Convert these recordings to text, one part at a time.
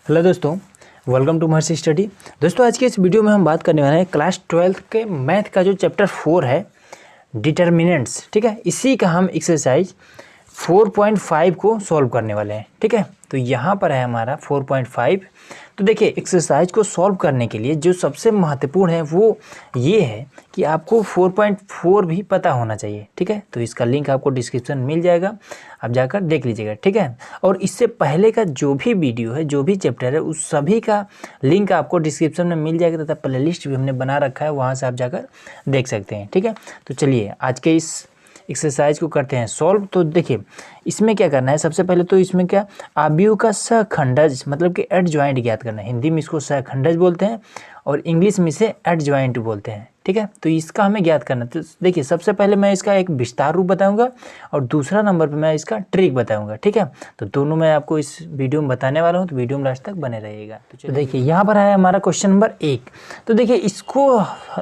Hello दोस्तों, welcome to Maharshi study. दोस्तों आज के इस वीडियो में हम बात करने वाले हैं क्लास 12 के मैथ का जो चैप्टर 4 है डिटर्मिनेंट्स। ठीक है, इसी का हम एक्सरसाइज 4.5 को सॉल्व करने वाले हैं। ठीक है, तो यहाँ पर है हमारा 4.5। तो देखिए, एक्सरसाइज को सॉल्व करने के लिए जो सबसे महत्वपूर्ण है वो ये है कि आपको 4.4 भी पता होना चाहिए। ठीक है, तो इसका लिंक आपको डिस्क्रिप्शन मिल जाएगा, आप जाकर देख लीजिएगा। ठीक है, और इससे पहले का जो भी वीडियो है, जो भी चैप्टर है, उस सभी का लिंक आपको डिस्क्रिप्शन में मिल जाएगा तथा प्लेलिस्ट भी हमने बना रखा है, वहाँ से आप जाकर देख सकते हैं। ठीक है, तो चलिए आज के इस एक्सरसाइज को करते हैं सॉल्व। तो देखिए, इसमें क्या करना है, सबसे पहले तो इसमें क्या आव्यूह का सहखंडज मतलब कि एडजॉइंट ज्ञात करना है। हिंदी में इसको सहखंडज बोलते हैं और इंग्लिश में इसे एडजॉइंट बोलते हैं। ठीक है, तो इसका हमें ज्ञात करना है। तो देखिए, सबसे पहले मैं इसका एक विस्तार रूप बताऊंगा और दूसरा नंबर पे मैं इसका ट्रिक बताऊंगा। ठीक है, तो दोनों मैं आपको इस वीडियो में बताने वाला हूँ, तो वीडियो में लास्ट तक बने रहिएगा। तो देखिए, यहाँ पर है हमारा क्वेश्चन नंबर 1। तो देखिए,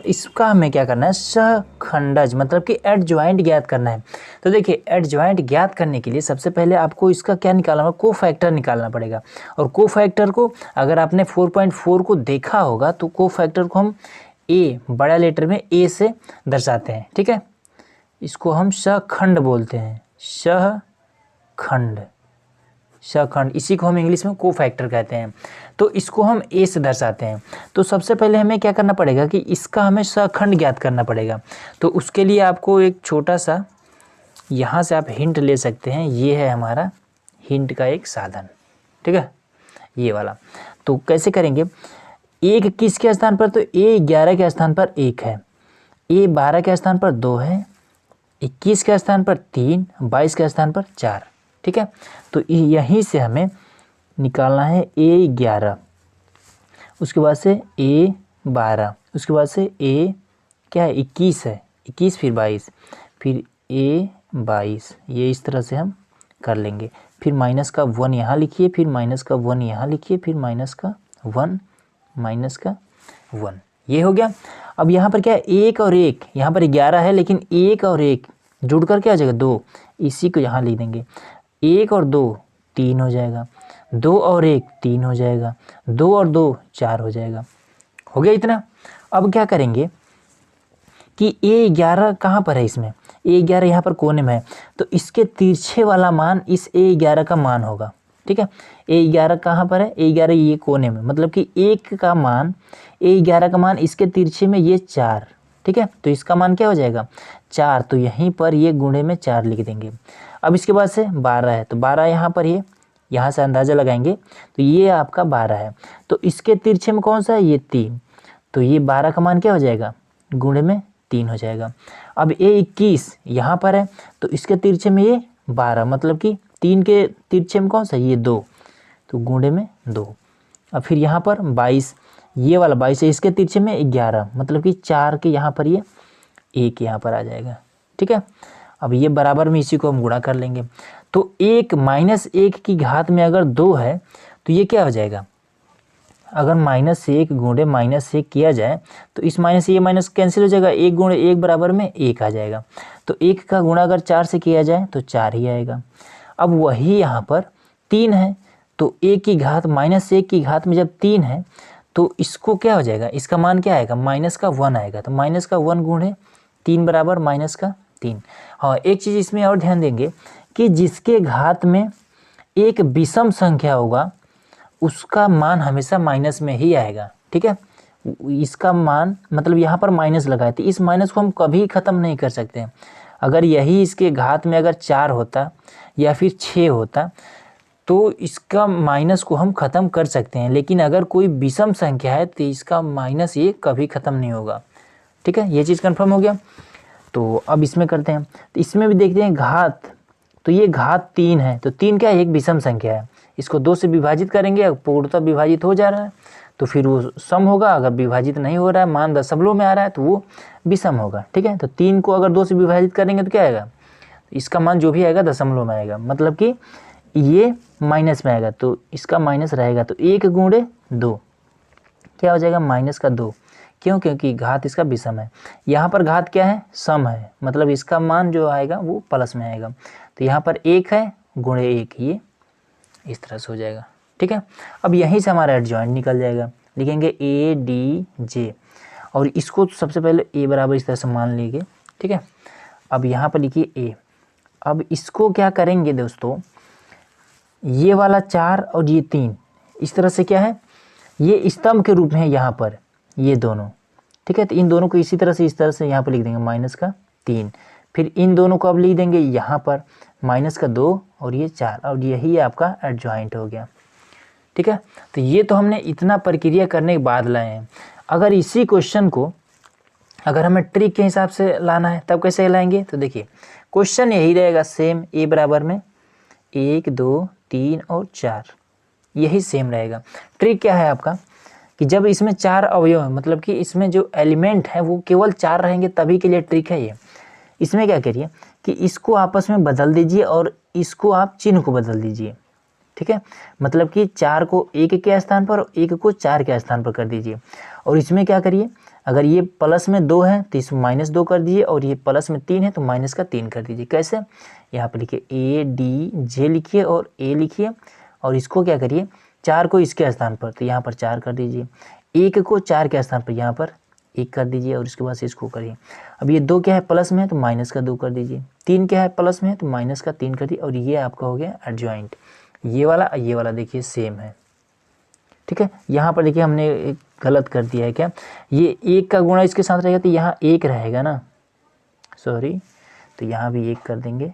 इसका हमें क्या करना है, सहखंडज मतलब कि एडजॉइंट ज्ञात करना है। तो देखिए, एडजॉइंट ज्ञात करने के लिए सबसे पहले आपको इसका क्या निकालना होगा, कोफैक्टर निकालना पड़ेगा। और कोफैक्टर को अगर आपने 4.4 को देखा होगा तो कोफैक्टर को हम ए बड़ा लेटर में ए से दर्शाते हैं। ठीक है, इसको हम सहखंड बोलते हैं, सहखंड, इसी को हम इंग्लिश में कोफैक्टर कहते हैं। तो इसको हम ए से दर्शाते हैं। तो सबसे पहले हमें क्या करना पड़ेगा कि इसका हमें सहखंड ज्ञात करना पड़ेगा। तो उसके लिए आपको एक छोटा सा यहाँ से आप हिंट ले सकते हैं। ये है हमारा हिंट का एक साधन। ठीक है, ये वाला। तो कैसे करेंगे, एक किसके स्थान पर, तो A11 के स्थान पर 1 है, A12 के स्थान पर 2 है, 21 के स्थान पर 3, 22 के स्थान पर 4। ठीक है, तो यहीं से हमें निकालना है A11, उसके बाद से A12, उसके बाद से A क्या है 21 है, 21 फिर 22, फिर A22। ये इस तरह से हम कर लेंगे। फिर माइनस का 1 यहाँ लिखिए, फिर माइनस का 1 यहाँ लिखिए, फिर माइनस का 1, माइनस का 1। ये हो गया। अब यहाँ पर क्या है, 1 और 1, यहाँ पर 11 है लेकिन 1 और 1 जुड़कर क्या हो जाएगा 2, इसी को यहाँ लिख देंगे। 1 और 2 3 हो जाएगा, 2 और 1 3 हो जाएगा, 2 और 2 4 हो जाएगा। हो गया इतना। अब क्या करेंगे कि A11 कहाँ पर है, इसमें A11 यहाँ पर कोने में है, तो इसके तिरछे वाला मान इस A11 का मान होगा। ठीक है, A11 कहाँ पर है, A11 ये कोने में, मतलब कि 1 का मान, A11 का मान इसके तिरछे में ये 4। ठीक है, तो इसका मान क्या हो जाएगा 4, तो यहीं पर ये गुणे में 4 लिख देंगे। अब इसके बाद से 12 है, तो 12 यहाँ पर, ये यहाँ से अंदाज़ा लगाएंगे तो ये आपका 12 है। तो इसके तिरछे में कौन सा है, ये 3, तो ये 12 का मान क्या हो जाएगा, गुणे में 3 हो जाएगा। अब A21 यहाँ पर है, तो इसके तिरछे में ये 12, मतलब कि 3 के तिरछे में कौन सा, ये 2, तो गुणे में 2। अब फिर यहाँ पर 22, ये वाला 22 है, इसके तिरछे में 11, मतलब कि 4 के यहाँ पर ये 1 यहाँ पर आ जाएगा। ठीक है, अब ये बराबर में इसी को हम गुणा कर लेंगे। तो 1 माइनस 1 की घात में अगर 2 है तो ये क्या हो जाएगा, अगर -1 गुणे -1 किया जाए तो इस माइनस ये माइनस कैंसिल हो जाएगा, 1 गुणे 1 बराबर में 1 आ जाएगा। तो 1 का गुणा अगर 4 से किया जाए तो 4 ही आएगा। अब वही यहाँ पर 3 है, तो 1 की घात -1 की घात में जब 3 है तो इसको क्या हो जाएगा, इसका मान क्या आएगा, माइनस का 1 आएगा। तो माइनस का 1 गुणे 3 बराबर माइनस का 3। हाँ, एक चीज़ इसमें और ध्यान देंगे कि जिसके घात में एक विषम संख्या होगा उसका मान हमेशा माइनस में ही आएगा। ठीक है, इसका मान मतलब यहाँ पर माइनस लगाए थे, इस माइनस को हम कभी ख़त्म नहीं कर सकते। अगर यही इसके घात में अगर 4 होता या फिर 6 होता तो इसका माइनस को हम ख़त्म कर सकते हैं, लेकिन अगर कोई विषम संख्या है तो इसका माइनस ये कभी ख़त्म नहीं होगा। ठीक है, ये चीज़ कन्फर्म हो गया। तो अब इसमें करते हैं, तो इसमें भी देखते हैं घात, तो ये घात 3 है, तो 3 क्या है, एक विषम संख्या है। इसको 2 से विभाजित करेंगे, पूर्णतः विभाजित हो जा रहा है तो फिर वो सम होगा। अगर विभाजित नहीं हो रहा है, मान दशमलव में आ रहा है, तो वो विषम होगा। ठीक है, तो 3 को अगर 2 से विभाजित करेंगे तो क्या आएगा, इसका मान जो भी आएगा दशमलव में आएगा, मतलब कि ये माइनस में आएगा, तो इसका माइनस रहेगा। तो 1 गुणे 2 क्या हो जाएगा, माइनस का 2। क्यों, क्योंकि घात इसका विषम है। यहाँ पर घात क्या है, सम है, मतलब इसका मान जो आएगा वो प्लस में आएगा। तो यहाँ पर 1 है गुणे 1, ये इस तरह से हो जाएगा। ठीक है। अब यहीं से हमारा एडजॉइंट निकल जाएगा, लिखेंगे ए डी जे, और इसको सबसे पहले ए बराबर इस तरह से मान लेंगे, ठीक है। अब यहाँ पर लिखिए ए। अब इसको क्या करेंगे दोस्तों, ये वाला 4 और ये 3 इस तरह से क्या है, ये स्तंभ के रूप में है यहाँ पर, ये दोनों, ठीक है। तो इन दोनों को इसी तरह से इस तरह से यहाँ पर लिख देंगे -3, फिर इन दोनों को अब लिख देंगे यहाँ पर -2 और ये 4, और यही आपका एडजॉइंट हो गया, ठीक है। तो ये तो हमने इतना प्रक्रिया करने के बाद लाए हैं। अगर इसी क्वेश्चन को अगर हमें ट्रिक के हिसाब से लाना है तब कैसे लाएंगे, तो देखिए क्वेश्चन यही रहेगा सेम, ए बराबर में 1 2 3 और 4, यही सेम रहेगा। ट्रिक क्या है आपका कि जब इसमें 4 अवयव है, मतलब कि इसमें जो एलिमेंट है वो केवल 4 रहेंगे, तभी के लिए ट्रिक है ये। इसमें क्या करिए कि इसको आपस में बदल दीजिए और इसको आप चिन्ह को बदल दीजिए, ठीक है। मतलब कि 4 को 1 के स्थान पर और 1 को 4 के स्थान पर कर दीजिए। और इसमें क्या करिए, अगर ये प्लस में 2 है तो इसमें -2 कर दीजिए, और ये प्लस में 3 है तो -3 कर दीजिए। कैसे, यहाँ पर लिखिए ए डी जे लिखिए और ए लिखिए, और इसको क्या करिए 4 को इसके स्थान पर तो यहाँ पर 4 कर दीजिए, 1 को 4 के स्थान पर यहाँ पर 1 कर दीजिए, और इसके बाद से इसको करिए। अब ये 2 क्या है प्लस में है तो -2 कर दीजिए, 3 क्या है प्लस में है तो -3 कर दीजिए, और ये आपका हो गया एडजॉइंट। ये वाला देखिए सेम है, ठीक है। यहाँ पर देखिए हमने एक गलत कर दिया है, क्या ये 1 का गुणा इसके साथ रहेगा तो यहाँ 1 रहेगा ना, सॉरी, तो यहाँ भी 1 कर देंगे,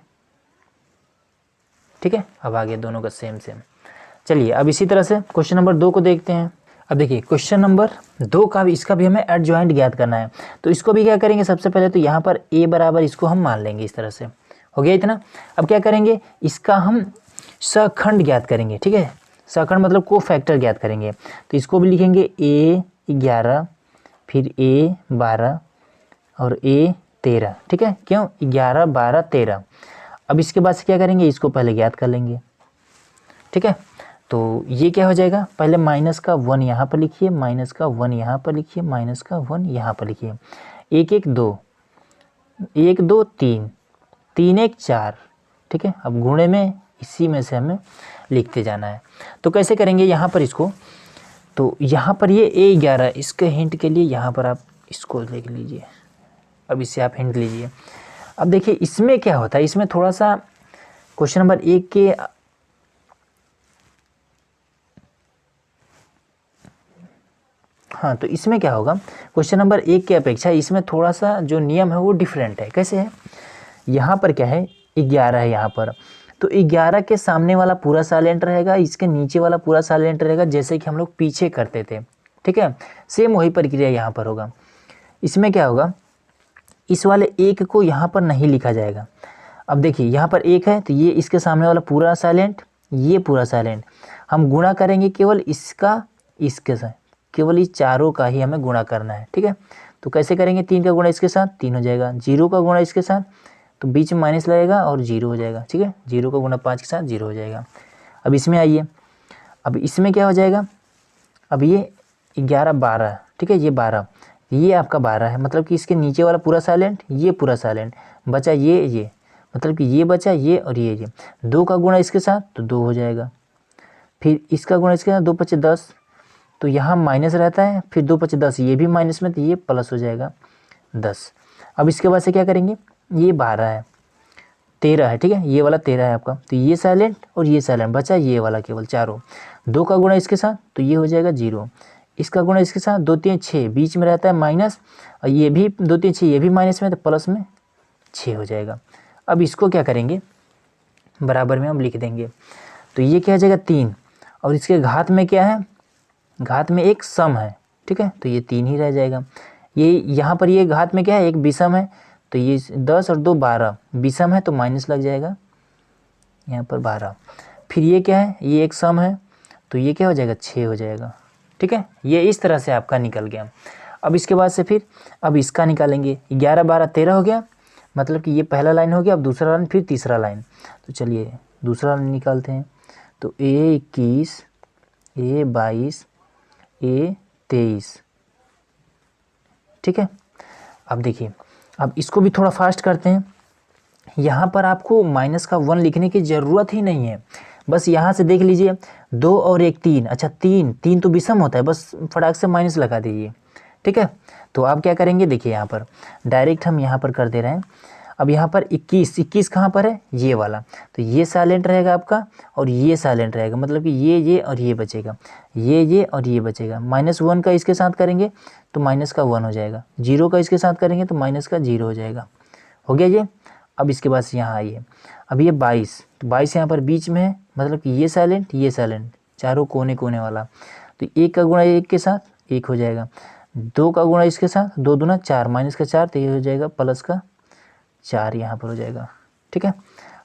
ठीक है। अब आगे दोनों का सेम। चलिए अब इसी तरह से क्वेश्चन नंबर 2 को देखते हैं। अब देखिए क्वेश्चन नंबर 2 का भी, इसका भी हमें एडजॉइंट ज्ञात करना है। तो इसको भी क्या करेंगे, सबसे पहले तो यहाँ पर a बराबर इसको हम मान लेंगे, इस तरह से हो गया इतना। अब क्या करेंगे, इसका हम सखंड ज्ञात करेंगे, ठीक है। सखंड मतलब को फैक्टर ज्ञात करेंगे, तो इसको भी लिखेंगे a11 फिर a12 और a13, ठीक है। क्यों 11 12 13। अब इसके बाद से क्या करेंगे, इसको पहले ज्ञात कर लेंगे, ठीक है। तो ये क्या हो जाएगा, पहले -1 यहाँ पर लिखिए, -1 यहाँ पर लिखिए, -1 यहाँ पर लिखिए, 1 1 2 1 2 3 3 1 4, ठीक है। अब गुणे में इसी में से हमें लिखते जाना है। तो कैसे करेंगे यहाँ पर इसको, तो यहाँ पर ये a11, इसके हिंट के लिए यहाँ पर आप इसको लिख लीजिए। अब इससे आप हिंट लीजिए। अब देखिए इसमें क्या होता है, इसमें थोड़ा सा क्वेश्चन नंबर 1 के हाँ, तो इसमें क्या होगा, क्वेश्चन नंबर 1 के अपेक्षा इसमें थोड़ा सा जो नियम है वो डिफरेंट है। कैसे है, यहाँ पर क्या है 11 है यहाँ पर, तो 11 के सामने वाला पूरा साइलेंट रहेगा, इसके नीचे वाला पूरा साइलेंट रहेगा, जैसे कि हम लोग पीछे करते थे, ठीक है। सेम वही प्रक्रिया यहाँ पर होगा। इसमें क्या होगा, इस वाले 1 को यहाँ पर नहीं लिखा जाएगा। अब देखिए यहाँ पर 1 है तो ये इसके सामने वाला पूरा साइलेंट, ये पूरा साइलेंट, हम गुणा करेंगे केवल इसका इसके साथ, केवल इस चारों का ही हमें गुणा करना है, ठीक है। तो कैसे करेंगे, 3 का गुणा इसके साथ 3 हो जाएगा, 0 का गुणा इसके साथ तो बीच में माइनस लगेगा और 0 हो जाएगा, ठीक है। 0 का गुणा 5 के साथ 0 हो जाएगा। अब इसमें आइए, अब इसमें क्या हो जाएगा, अब ये 11 12, ठीक है, ये 12, ये आपका 12 है, मतलब कि इसके नीचे वाला पूरा साइलेंट, ये पूरा साइलेंट बचा, ये मतलब कि ये बचा, ये और ये 2 का गुणा इसके साथ तो 2 हो जाएगा, फिर इसका गुणा इसके साथ 2 5 10, तो यहाँ माइनस रहता है, फिर 2 5 10, ये भी माइनस में तो ये प्लस हो जाएगा 10। अब इसके बाद से क्या करेंगे, ये 12 है 13 है, ठीक है, ये वाला 13 है आपका, तो ये साइलेंट और ये साइलेंट बचा, ये वाला केवल चारों, 2 का गुणा इसके साथ तो ये हो जाएगा 0, इसका गुणा इसके साथ 2 3 6, बीच में रहता है माइनस, और ये भी 2 3 6, ये भी माइनस में तो प्लस में 6 हो जाएगा। अब इसको क्या करेंगे, बराबर में हम लिख देंगे, तो ये क्या हो जाएगा 3, और इसके घात में क्या है, घात में एक सम है, ठीक है, तो ये 3 ही रह जाएगा। ये यहाँ पर ये घात में क्या है, एक विषम है, तो ये 10 और 2 12, विषम है तो माइनस लग जाएगा यहाँ पर 12, फिर ये क्या है, ये एक सम है तो ये क्या हो जाएगा 6 हो जाएगा, ठीक है। ये इस तरह से आपका निकल गया। अब इसके बाद से फिर अब इसका निकालेंगे, 11 12 13 हो गया, मतलब कि ये पहला लाइन हो गया। अब दूसरा लाइन, फिर तीसरा लाइन, तो चलिए दूसरा लाइन निकालते हैं। तो A21 A22 A23, ठीक है। अब देखिए, अब इसको भी थोड़ा फास्ट करते हैं। यहाँ पर आपको -1 लिखने की ज़रूरत ही नहीं है। बस यहाँ से देख लीजिए 2 और 1 3, अच्छा 3 तो विषम होता है, बस फटाक से माइनस लगा दीजिए, ठीक है। तो आप क्या करेंगे, देखिए यहाँ पर डायरेक्ट हम यहाँ पर कर दे रहे हैं। अब यहाँ पर 21 कहाँ पर है, ये वाला, तो ये साइलेंट रहेगा आपका और ये साइलेंट रहेगा, मतलब कि ये और ये बचेगा, ये और ये बचेगा। -1 का इसके साथ करेंगे तो -1 हो जाएगा, 0 का इसके साथ करेंगे तो -0 हो जाएगा, हो गया ये। अब इसके बाद यहाँ आइए, अब ये 22, तो 22 यहाँ पर बीच में है, मतलब कि ये साइलेंट, चारों कोने वाला, तो 1 का गुणा 1 के साथ 1 हो जाएगा, 2 का गुणा इसके साथ 2 दूना 4, -4, तो ये हो जाएगा +4 यहाँ पर हो जाएगा, ठीक है।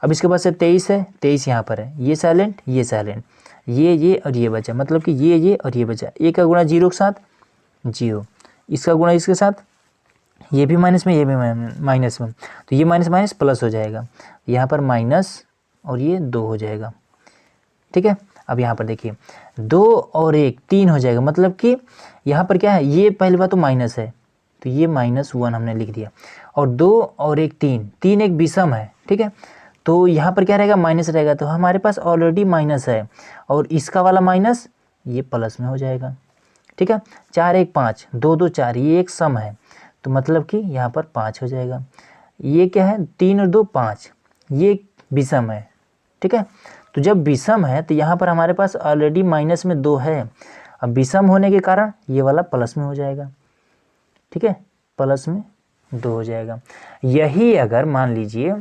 अब इसके बाद से 23 है, 23 यहाँ पर है, ये साइलेंट, ये और ये बचा, मतलब कि ये और ये बचा। 1 का गुणा 0 के साथ 0, इसका गुणा इसके साथ, ये भी माइनस में, ये भी माइनस में, तो ये माइनस प्लस हो जाएगा, यहाँ पर माइनस और ये 2 हो जाएगा, ठीक है। अब यहाँ पर देखिए 2 और 1 3 हो जाएगा, मतलब कि यहाँ पर क्या है, ये पहली बात तो माइनस है, तो ये -1 हमने लिख दिया, और 2 और 1 3 एक विषम है, ठीक है। तो यहाँ पर क्या रहेगा, माइनस रहेगा, तो हमारे पास ऑलरेडी माइनस है, और इसका वाला माइनस ये प्लस में हो जाएगा, ठीक है। 4 1 5, 2 2 4, ये एक सम है, तो मतलब कि यहाँ पर 5 हो जाएगा। ये क्या है, 3 और 2 5, ये विषम है, ठीक है। तो जब विषम है तो यहाँ पर हमारे पास ऑलरेडी -2 है, अब विषम होने के कारण ये वाला प्लस में हो जाएगा, ठीक है, +2 हो जाएगा। यही अगर मान लीजिए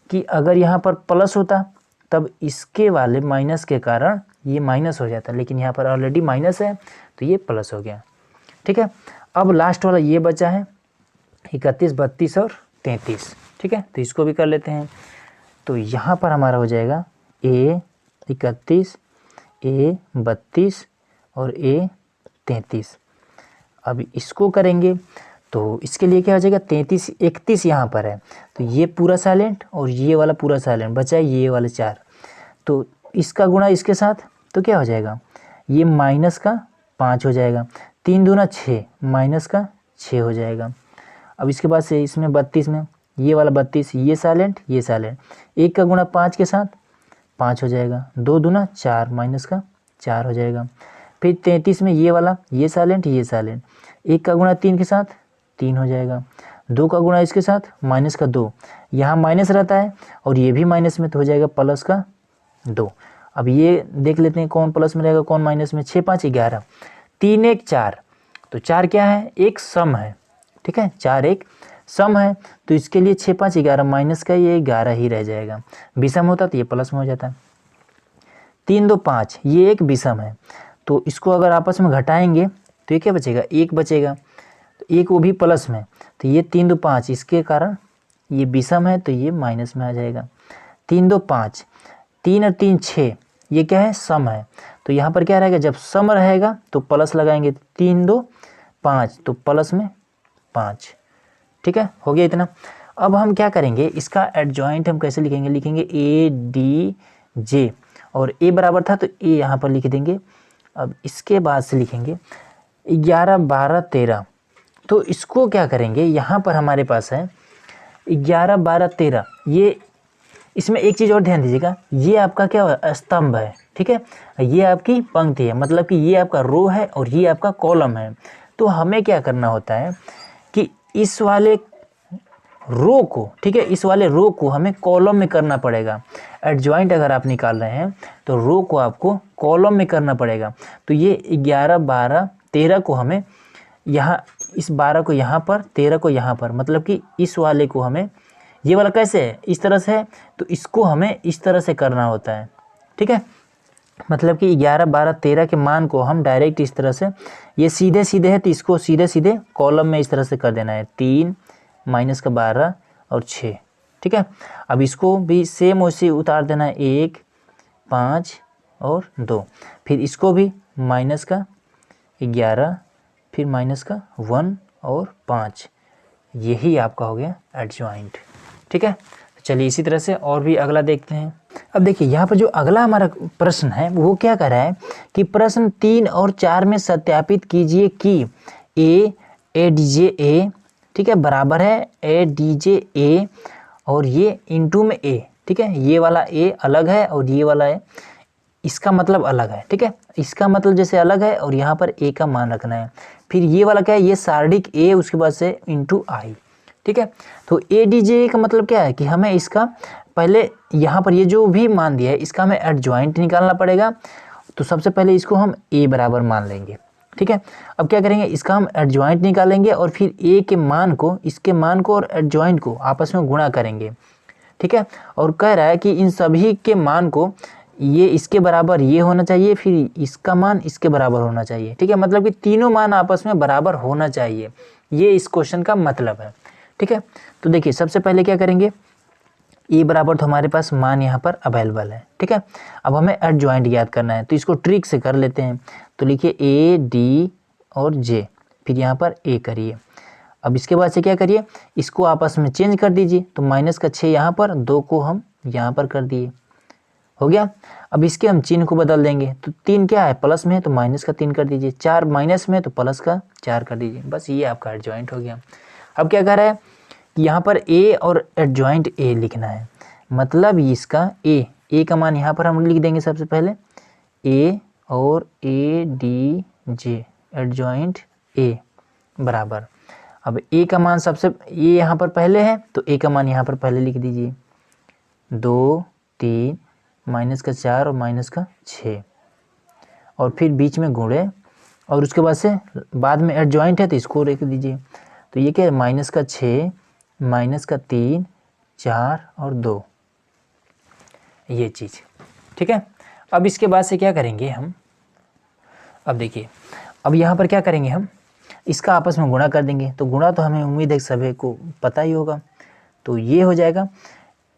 कि अगर यहाँ पर प्लस होता तब इसके वाले माइनस के कारण ये माइनस हो जाता, लेकिन यहाँ पर ऑलरेडी माइनस है तो ये प्लस हो गया, ठीक है। अब लास्ट वाला ये बचा है 31 32 और 33, ठीक है, तो इसको भी कर लेते हैं। तो यहाँ पर हमारा हो जाएगा A 31, A 32 और A 33। अब इसको करेंगे तो इसके लिए क्या हो जाएगा, 33 31 यहाँ पर है, तो ये पूरा साइलेंट और ये वाला पूरा साइलेंट, बचा है ये वाले 4, तो इसका गुणा इसके साथ तो क्या हो जाएगा, ये -5 हो जाएगा, 3 दूना 6, -6 हो जाएगा। अब इसके बाद से इसमें 32 में ये वाला 32, ये साइलेंट, 1 का गुणा 5 के साथ 5 हो जाएगा, 2 दूना 4, -4 हो जाएगा। फिर 33 में ये वाला, ये साइलेंट, 1 का गुणा 3 के साथ 3 हो जाएगा, 2 का गुणा इसके साथ -2, यहाँ माइनस रहता है और ये भी माइनस में, तो हो जाएगा +2। अब ये देख लेते हैं कौन प्लस में रहेगा कौन माइनस में, 6 5 11, 3 1 4, तो 4 क्या है, एक सम है, ठीक है, 4 एक सम है, तो इसके लिए 6 5 11 माइनस का ये 11 ही रह जाएगा, विषम होता तो ये प्लस में हो जाता। 3 2 5, ये एक विषम है, तो इसको अगर आपस में घटाएंगे तो ये क्या बचेगा, 1 बचेगा, तो 1 वो भी प्लस में, तो ये 3 2 5 इसके कारण ये विषम है तो ये माइनस में आ जाएगा। 3 2 5, 3 और 3 6, ये क्या है, सम है, तो यहाँ पर क्या रहेगा, जब सम रहेगा तो प्लस लगाएंगे, 3 2 5 तो प्लस में 5, ठीक है, हो गया इतना। अब हम क्या करेंगे, इसका एडजॉइंट हम कैसे लिखेंगे, ADJ, और A बराबर था तो A यहाँ पर लिख देंगे। अब इसके बाद से लिखेंगे 11 12 13, तो इसको क्या करेंगे, यहाँ पर हमारे पास है 11 12 13, ये इसमें एक चीज़ और ध्यान दीजिएगा, ये आपका क्या स्तंभ है, ठीक है, ये आपकी पंक्ति है, मतलब कि ये आपका रो है और ये आपका कॉलम है। तो हमें क्या करना होता है कि इस वाले रो को, ठीक है, इस वाले रो को हमें कॉलम में करना पड़ेगा। एडजॉइंट अगर आप निकाल रहे हैं तो रो को आपको कॉलम में करना पड़ेगा। तो ये 11 12 13 को हमें यहाँ, इस 12 को यहाँ पर, 13 को यहाँ पर, मतलब कि इस वाले को हमें, ये वाला कैसे है, इस तरह से है, तो इसको हमें इस तरह से करना होता है, ठीक है। मतलब कि 11 12 13 के मान को हम डायरेक्ट इस तरह से, ये सीधे सीधे है तो इसको सीधे सीधे कॉलम में इस तरह से कर देना है, 3 -12 और 6, ठीक है। अब इसको भी सेम वैसे उतार देना है, 1 5 और 2, फिर इसको भी -11, फिर -1 और 5, यही आपका हो गया एडजॉइंट, ठीक है। चलिए इसी तरह से और भी अगला देखते हैं। अब देखिए यहाँ पर जो अगला हमारा प्रश्न है वो क्या कर रहा है कि प्रश्न 3 और 4 में सत्यापित कीजिए कि ADJ, ठीक है, बराबर है ADJ और ये इनटू में A, ठीक है, ये वाला A अलग है और ये वाला है इसका मतलब अलग है, ठीक है। इसका मतलब जैसे अलग है और यहाँ पर ए का मान रखना है। फिर ये वाला क्या है, ये सारणिक ए उसके बाद से इंटू आई, ठीक है। तो ए डी जे का मतलब क्या है कि हमें इसका पहले यहाँ पर ये जो भी मान दिया है इसका हमें एडजॉइंट निकालना पड़ेगा। तो सबसे पहले इसको हम ए बराबर मान लेंगे, ठीक है। अब क्या करेंगे, इसका हम एडजॉइंट निकालेंगे और फिर ए के मान को, इसके मान को और एडजॉइंट को आपस में गुणा करेंगे, ठीक है। और कह रहा है कि इन सभी के मान को ये इसके बराबर ये होना चाहिए, फिर इसका मान इसके बराबर होना चाहिए, ठीक है। मतलब कि तीनों मान आपस में बराबर होना चाहिए, ये इस क्वेश्चन का मतलब है, ठीक है। तो देखिए सबसे पहले क्या करेंगे, ए बराबर तो हमारे पास मान यहाँ पर अवेलेबल है, ठीक है। अब हमें एडजॉइंट याद करना है तो इसको ट्रिक से कर लेते हैं। तो लिखिए ए डी और जे, फिर यहाँ पर ए करिए। अब इसके बाद से क्या करिए, इसको आपस में चेंज कर दीजिए। तो माइनस का 6 यहाँ पर, 2 को हम यहाँ पर कर दिए, हो गया। अब इसके हम चिन्ह को बदल देंगे। तो 3 क्या है, प्लस में है तो माइनस का 3 कर दीजिए, 4 माइनस में है तो प्लस का 4 कर दीजिए, बस ये आपका एडजॉइंट हो गया। अब क्या कर रहा है कि यहाँ पर ए और एडजॉइंट ए लिखना है, मतलब इसका ए का मान यहाँ पर हम लिख देंगे सबसे पहले, ए और A D J adjoint A बराबर। अब ए का मान सबसे ये यहाँ पर पहले है तो ए का मान यहाँ पर पहले लिख दीजिए, 2 3 माइनस का 4 और माइनस का 6, और फिर बीच में गुणे, और उसके बाद से बाद में एडजॉइंट है तो इसको लिख दीजिए। तो ये क्या है, माइनस का 6 माइनस का 3 4 और 2, ये चीज़, ठीक है। अब इसके बाद से क्या करेंगे हम, अब देखिए अब यहाँ पर क्या करेंगे हम, इसका आपस में गुणा कर देंगे। तो गुणा तो हमें उम्मीद है सभी को पता ही होगा। तो ये हो जाएगा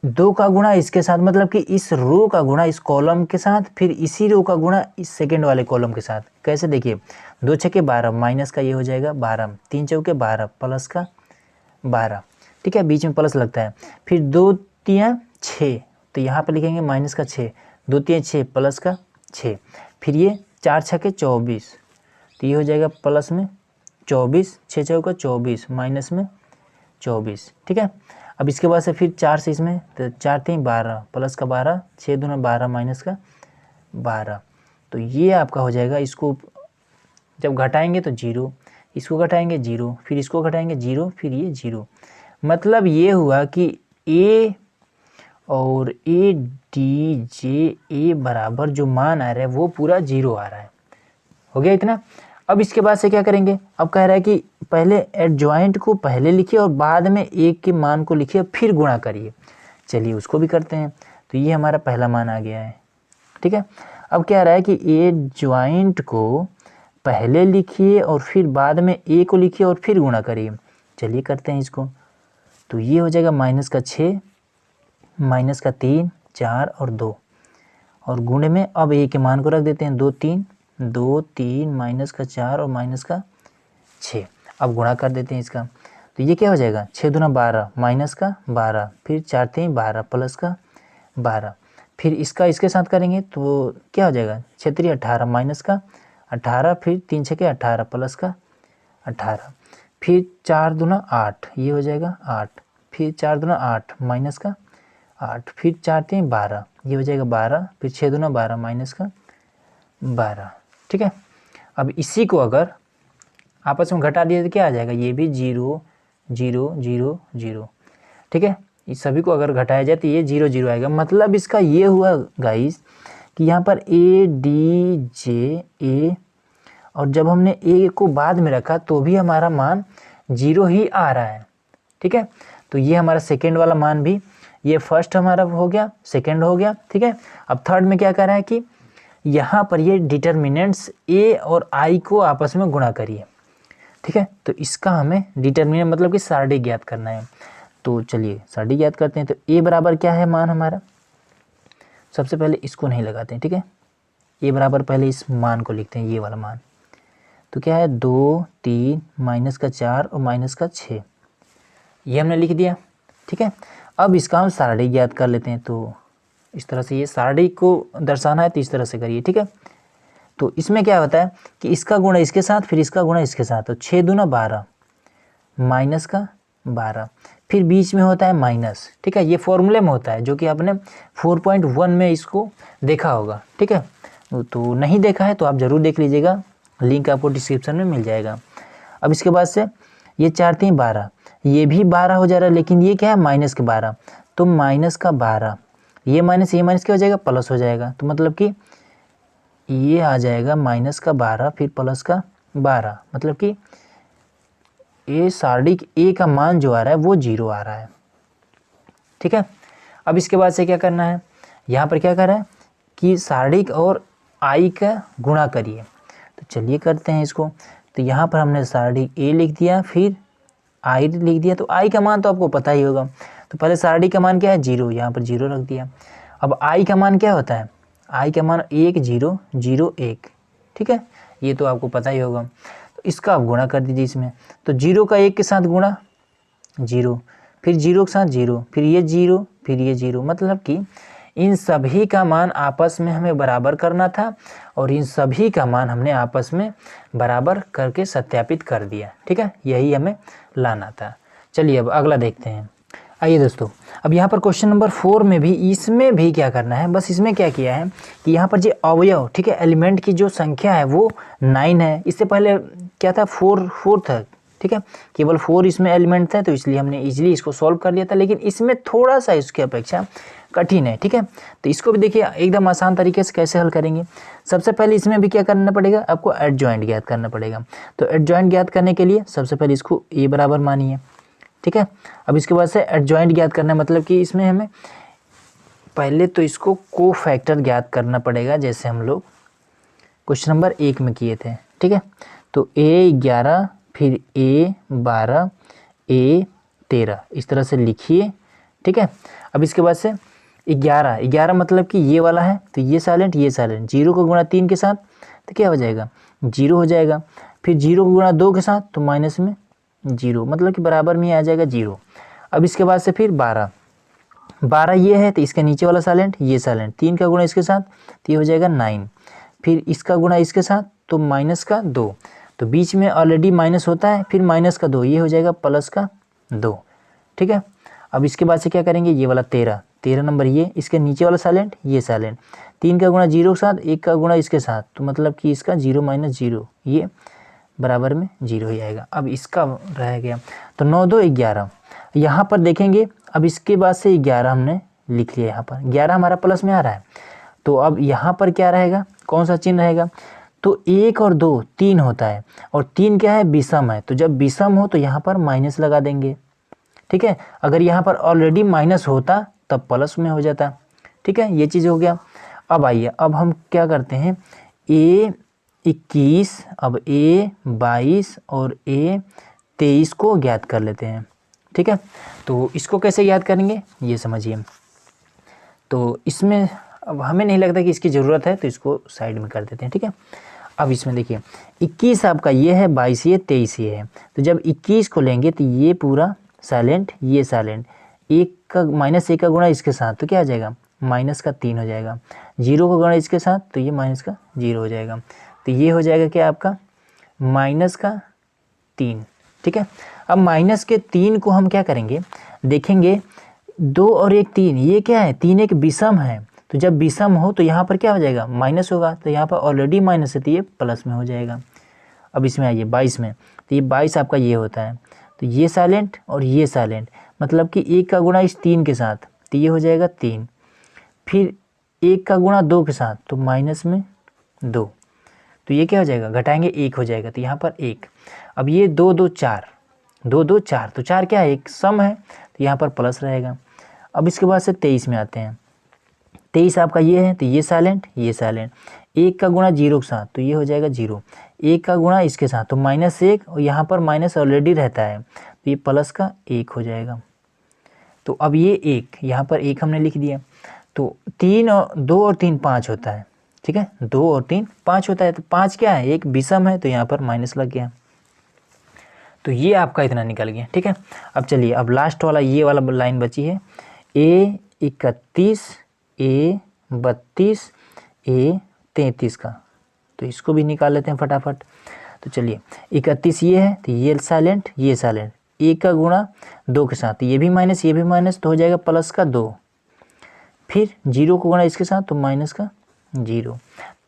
2 का गुणा इसके साथ, मतलब कि इस रो का गुणा इस कॉलम के साथ, फिर इसी रो का गुणा इस सेकंड वाले कॉलम के साथ। कैसे, देखिए 2 छक्के 12 माइनस का ये हो जाएगा 12, 3 चौके 12 प्लस का 12, ठीक है, बीच में प्लस लगता है। फिर 2 3 6, तो यहाँ पर लिखेंगे माइनस का 6, 2 3 6 प्लस का 6, फिर ये 4 छक्के 24, तो ये हो जाएगा प्लस में 24, 6 चौका 24 माइनस में 24, ठीक है। अब इसके बाद से फिर 4 से इसमें, तो 4 3 12 प्लस का 12, 6 दूना 12 माइनस का 12, तो ये आपका हो जाएगा। इसको जब घटाएंगे तो 0, इसको घटाएंगे 0, फिर इसको घटाएंगे 0, फिर ये 0। मतलब ये हुआ कि ए और ए डी जे ए बराबर जो मान आ रहा है वो पूरा 0 आ रहा है, हो गया इतना। अब इसके बाद से क्या करेंगे, अब कह रहा है कि पहले एडजॉइंट को पहले लिखिए और बाद में एक के मान को लिखिए फिर गुणा करिए। चलिए उसको भी करते हैं। तो ये हमारा पहला मान आ गया है, ठीक है। अब क्या रहा है कि एडजॉइंट को पहले लिखिए और फिर बाद में ए को लिखिए और फिर गुणा करिए। चलिए करते हैं इसको। तो ये हो जाएगा माइनस का 6 माइनस का 3 4 और 2, और गुणे में अब ए के मान को रख देते हैं 2 3 माइनस का 4 और माइनस का 6। अब गुणा कर देते हैं इसका। तो ये क्या हो जाएगा, 6 दूना 12 माइनस का 12, फिर 4 3 12 प्लस का 12, फिर इसका इसके साथ करेंगे तो क्या हो जाएगा, 6 3 18 माइनस का 18, फिर 3 6 18 प्लस का 18, फिर 4 दूना 8, ये हो जाएगा 8, फिर 4 दूना 8 माइनस का 8, फिर 4 3 12, ये हो जाएगा 12, फिर 6 दूना 12 माइनस का 12, ठीक है। अब इसी को अगर आपस में घटा दिए तो क्या आ जाएगा, ये भी 0 0 0 0, ठीक है। इस सभी को अगर घटाया जाए तो ये 0 0 आएगा। मतलब इसका ये हुआ गाइस कि यहाँ पर ए डी जे ए, और जब हमने ए को बाद में रखा तो भी हमारा मान 0 ही आ रहा है, ठीक है। तो ये हमारा सेकेंड वाला मान भी, ये फर्स्ट हमारा हो गया, सेकेंड हो गया, ठीक है। अब थर्ड में क्या कर रहा है कि यहाँ पर ये डिटर्मिनेंट्स ए और आई को आपस में गुणा करिए, ठीक है। तो इसका हमें डिटर्मिनेंट मतलब कि सारणी ज्ञात करना है। तो चलिए सारणी ज्ञात करते हैं। तो ए बराबर क्या है मान हमारा, सबसे पहले इसको नहीं लगाते हैं, ठीक है। ए बराबर पहले इस मान को लिखते हैं, ये वाला मान। तो क्या है 2 3 माइनस का 4 और माइनस का 6, ये हमने लिख दिया, ठीक है। अब इसका हम सारणी ज्ञात कर लेते हैं। तो इस तरह से ये सारणी को दर्शाना है तो इस तरह से करिए, ठीक है। तो इसमें क्या होता है कि इसका गुणा इसके साथ, फिर इसका गुणा इसके साथ, तो 6 दूना 12 माइनस का 12, फिर बीच में होता है माइनस, ठीक है। ये फॉर्मूले में होता है जो कि आपने 4.1 में इसको देखा होगा, ठीक है। तो नहीं देखा है तो आप ज़रूर देख लीजिएगा, लिंक आपको डिस्क्रिप्शन में मिल जाएगा। अब इसके बाद से ये 4×3=12, ये भी 12 हो जा रहा है, लेकिन ये क्या है माइनस के 12, तो माइनस का 12, ये माइनस क्या हो जाएगा प्लस हो जाएगा। तो मतलब कि ये आ जाएगा माइनस का 12 फिर प्लस का 12, मतलब कि ये सार्डिक ए का मान जो आ रहा है वो 0 आ रहा है, ठीक है। अब इसके बाद से क्या करना है, यहाँ पर क्या कर रहा है कि सार्डिक और आई का गुणा करिए। तो चलिए करते हैं इसको। तो यहाँ पर हमने सार्डिक ए लिख दिया, फिर आई लिख दिया। तो आई का मान तो आपको पता ही होगा, तो पहले सार्डिक का मान क्या है 0, यहाँ पर 0 रख दिया। अब आई का मान क्या होता है, आई का मान 1 0 0 1, ठीक है, ये तो आपको पता ही होगा। तो इसका आप गुणा कर दीजिए इसमें। तो 0 का 1 के साथ गुणा 0, फिर 0 के साथ 0, फिर ये 0, फिर ये 0, मतलब कि इन सभी का मान आपस में हमें बराबर करना था और इन सभी का मान हमने आपस में बराबर करके सत्यापित कर दिया, ठीक है, यही हमें लाना था। चलिए अब अगला देखते हैं। आइए दोस्तों, अब यहाँ पर क्वेश्चन नंबर 4 में भी, इसमें भी क्या करना है, बस इसमें क्या किया है कि यहाँ पर जो अवयव, ठीक है, एलिमेंट की जो संख्या है वो 9 है। इससे पहले क्या था 4 था, ठीक है, केवल 4 इसमें एलिमेंट था, तो इसलिए हमने इजीली इसको सॉल्व कर लिया था। लेकिन इसमें थोड़ा सा इसकी अपेक्षा कठिन है, ठीक है। तो इसको भी देखिए एकदम आसान तरीके से कैसे हल करेंगे। सबसे पहले इसमें भी क्या करना पड़ेगा, आपको एडजॉइंट ज्ञात करना पड़ेगा। तो एडजॉइंट ज्ञात करने के लिए सबसे पहले इसको ए बराबर मानिए, ठीक है। अब इसके बाद से एडजॉइंट ज्ञात करना है, मतलब कि इसमें हमें पहले तो इसको कोफैक्टर ज्ञात करना पड़ेगा, जैसे हम लोग क्वेश्चन नंबर 1 में किए थे, ठीक है। तो A11 फिर A12 A13 इस तरह से लिखिए, ठीक है। अब इसके बाद से 11 मतलब कि ये वाला है, तो ये साइलेंट 0 को गुणा 3 के साथ तो क्या हो जाएगा 0 हो जाएगा। फिर 0 को गुणा 2 के साथ तो माइनस में 0, मतलब कि बराबर में आ जाएगा 0। अब इसके बाद से फिर 12 ये है, तो इसके नीचे वाला साइलेंट ये साइलेंट, 3 का गुणा इसके साथ तो ये हो जाएगा 9, फिर इसका गुणा इसके साथ तो माइनस का 2, तो बीच में ऑलरेडी माइनस होता है, फिर माइनस का 2, ये हो जाएगा प्लस का 2, ठीक है। अब इसके बाद से क्या करेंगे, ये वाला 13 नंबर, ये इसके नीचे वाला साइलेंट ये साइलेंट, 3 का गुणा 0 के साथ, 1 का गुणा इसके साथ, तो मतलब कि इसका 0 - 0 ये बराबर में 0 हो जाएगा। अब इसका रह गया तो 9 2 11, यहाँ पर देखेंगे। अब इसके बाद से 11 हमने लिख लिया, यहाँ पर 11 हमारा प्लस में आ रहा है, तो अब यहाँ पर क्या रहेगा, कौन सा चिन्ह रहेगा, तो 1 और 2 3 होता है, और 3 क्या है विषम है, तो जब विषम हो तो यहाँ पर माइनस लगा देंगे, ठीक है। अगर यहाँ पर ऑलरेडी माइनस होता तब प्लस में हो जाता, ठीक है, ये चीज़ हो गया। अब आइए, अब हम क्या करते हैं, A21, अब A22 और A23 को ज्ञात कर लेते हैं, ठीक है। तो इसको कैसे याद करेंगे ये समझिए। तो इसमें अब हमें नहीं लगता कि इसकी ज़रूरत है, तो इसको साइड में कर देते हैं, ठीक है। अब इसमें देखिए 21 आपका ये है, 22 ये, 23 ये है, तो जब 21 को लेंगे तो ये पूरा साइलेंट ये साइलेंट, 1 का -1 का गुणा इसके साथ तो क्या आ जाएगा माइनस का 3 हो जाएगा, 0 का गुणा इसके साथ तो ये माइनस का 0 हो जाएगा, तो ये हो जाएगा क्या आपका माइनस का 3, ठीक है। अब माइनस के 3 को हम क्या करेंगे, देखेंगे 2 और 1 3, ये क्या है 3 एक विषम है, तो जब विषम हो तो यहाँ पर क्या हो जाएगा माइनस होगा, तो यहाँ पर ऑलरेडी माइनस है तो ये प्लस में हो जाएगा। अब इसमें आइए 22 में, तो ये 22 आपका ये होता है, तो ये साइलेंट और ये साइलेंट, मतलब कि 1 का गुणा इस 3 के साथ तो ये हो जाएगा 3, फिर 1 का गुणा 2 के साथ तो माइनस में 2, तो ये क्या हो जाएगा घटाएंगे 1 हो जाएगा, तो यहाँ पर 1। अब ये 2 2 4 2 2 4, तो 4 क्या है एक सम है, तो यहाँ पर प्लस रहेगा। अब इसके बाद से 23 में आते हैं, 23 आपका ये है, तो ये साइलेंट ये साइलेंट, 1 का गुणा 0 के साथ तो ये हो जाएगा 0, 1 का गुणा इसके साथ तो -1, और यहाँ पर माइनस ऑलरेडी रहता है तो ये प्लस का 1 हो जाएगा। तो अब ये 1 यहाँ पर 1 हमने लिख दिया, तो 3 और 2 और 3 5 होता है, ठीक है, 2 और 3 5 होता है, तो 5 क्या है एक विषम है, तो यहाँ पर माइनस लग गया, तो ये आपका इतना निकल गया, ठीक है। अब चलिए, अब लास्ट वाला ये वाला लाइन बची है, A31 A32 A33 का, तो इसको भी निकाल लेते हैं फटाफट। तो चलिए 31 ये है, तो ये साइलेंट ये साइलेंट, ए का गुणा 2 के साथ, ये भी माइनस तो हो जाएगा प्लस का 2। फिर 0 को गुणा इसके साथ तो माइनस का 0।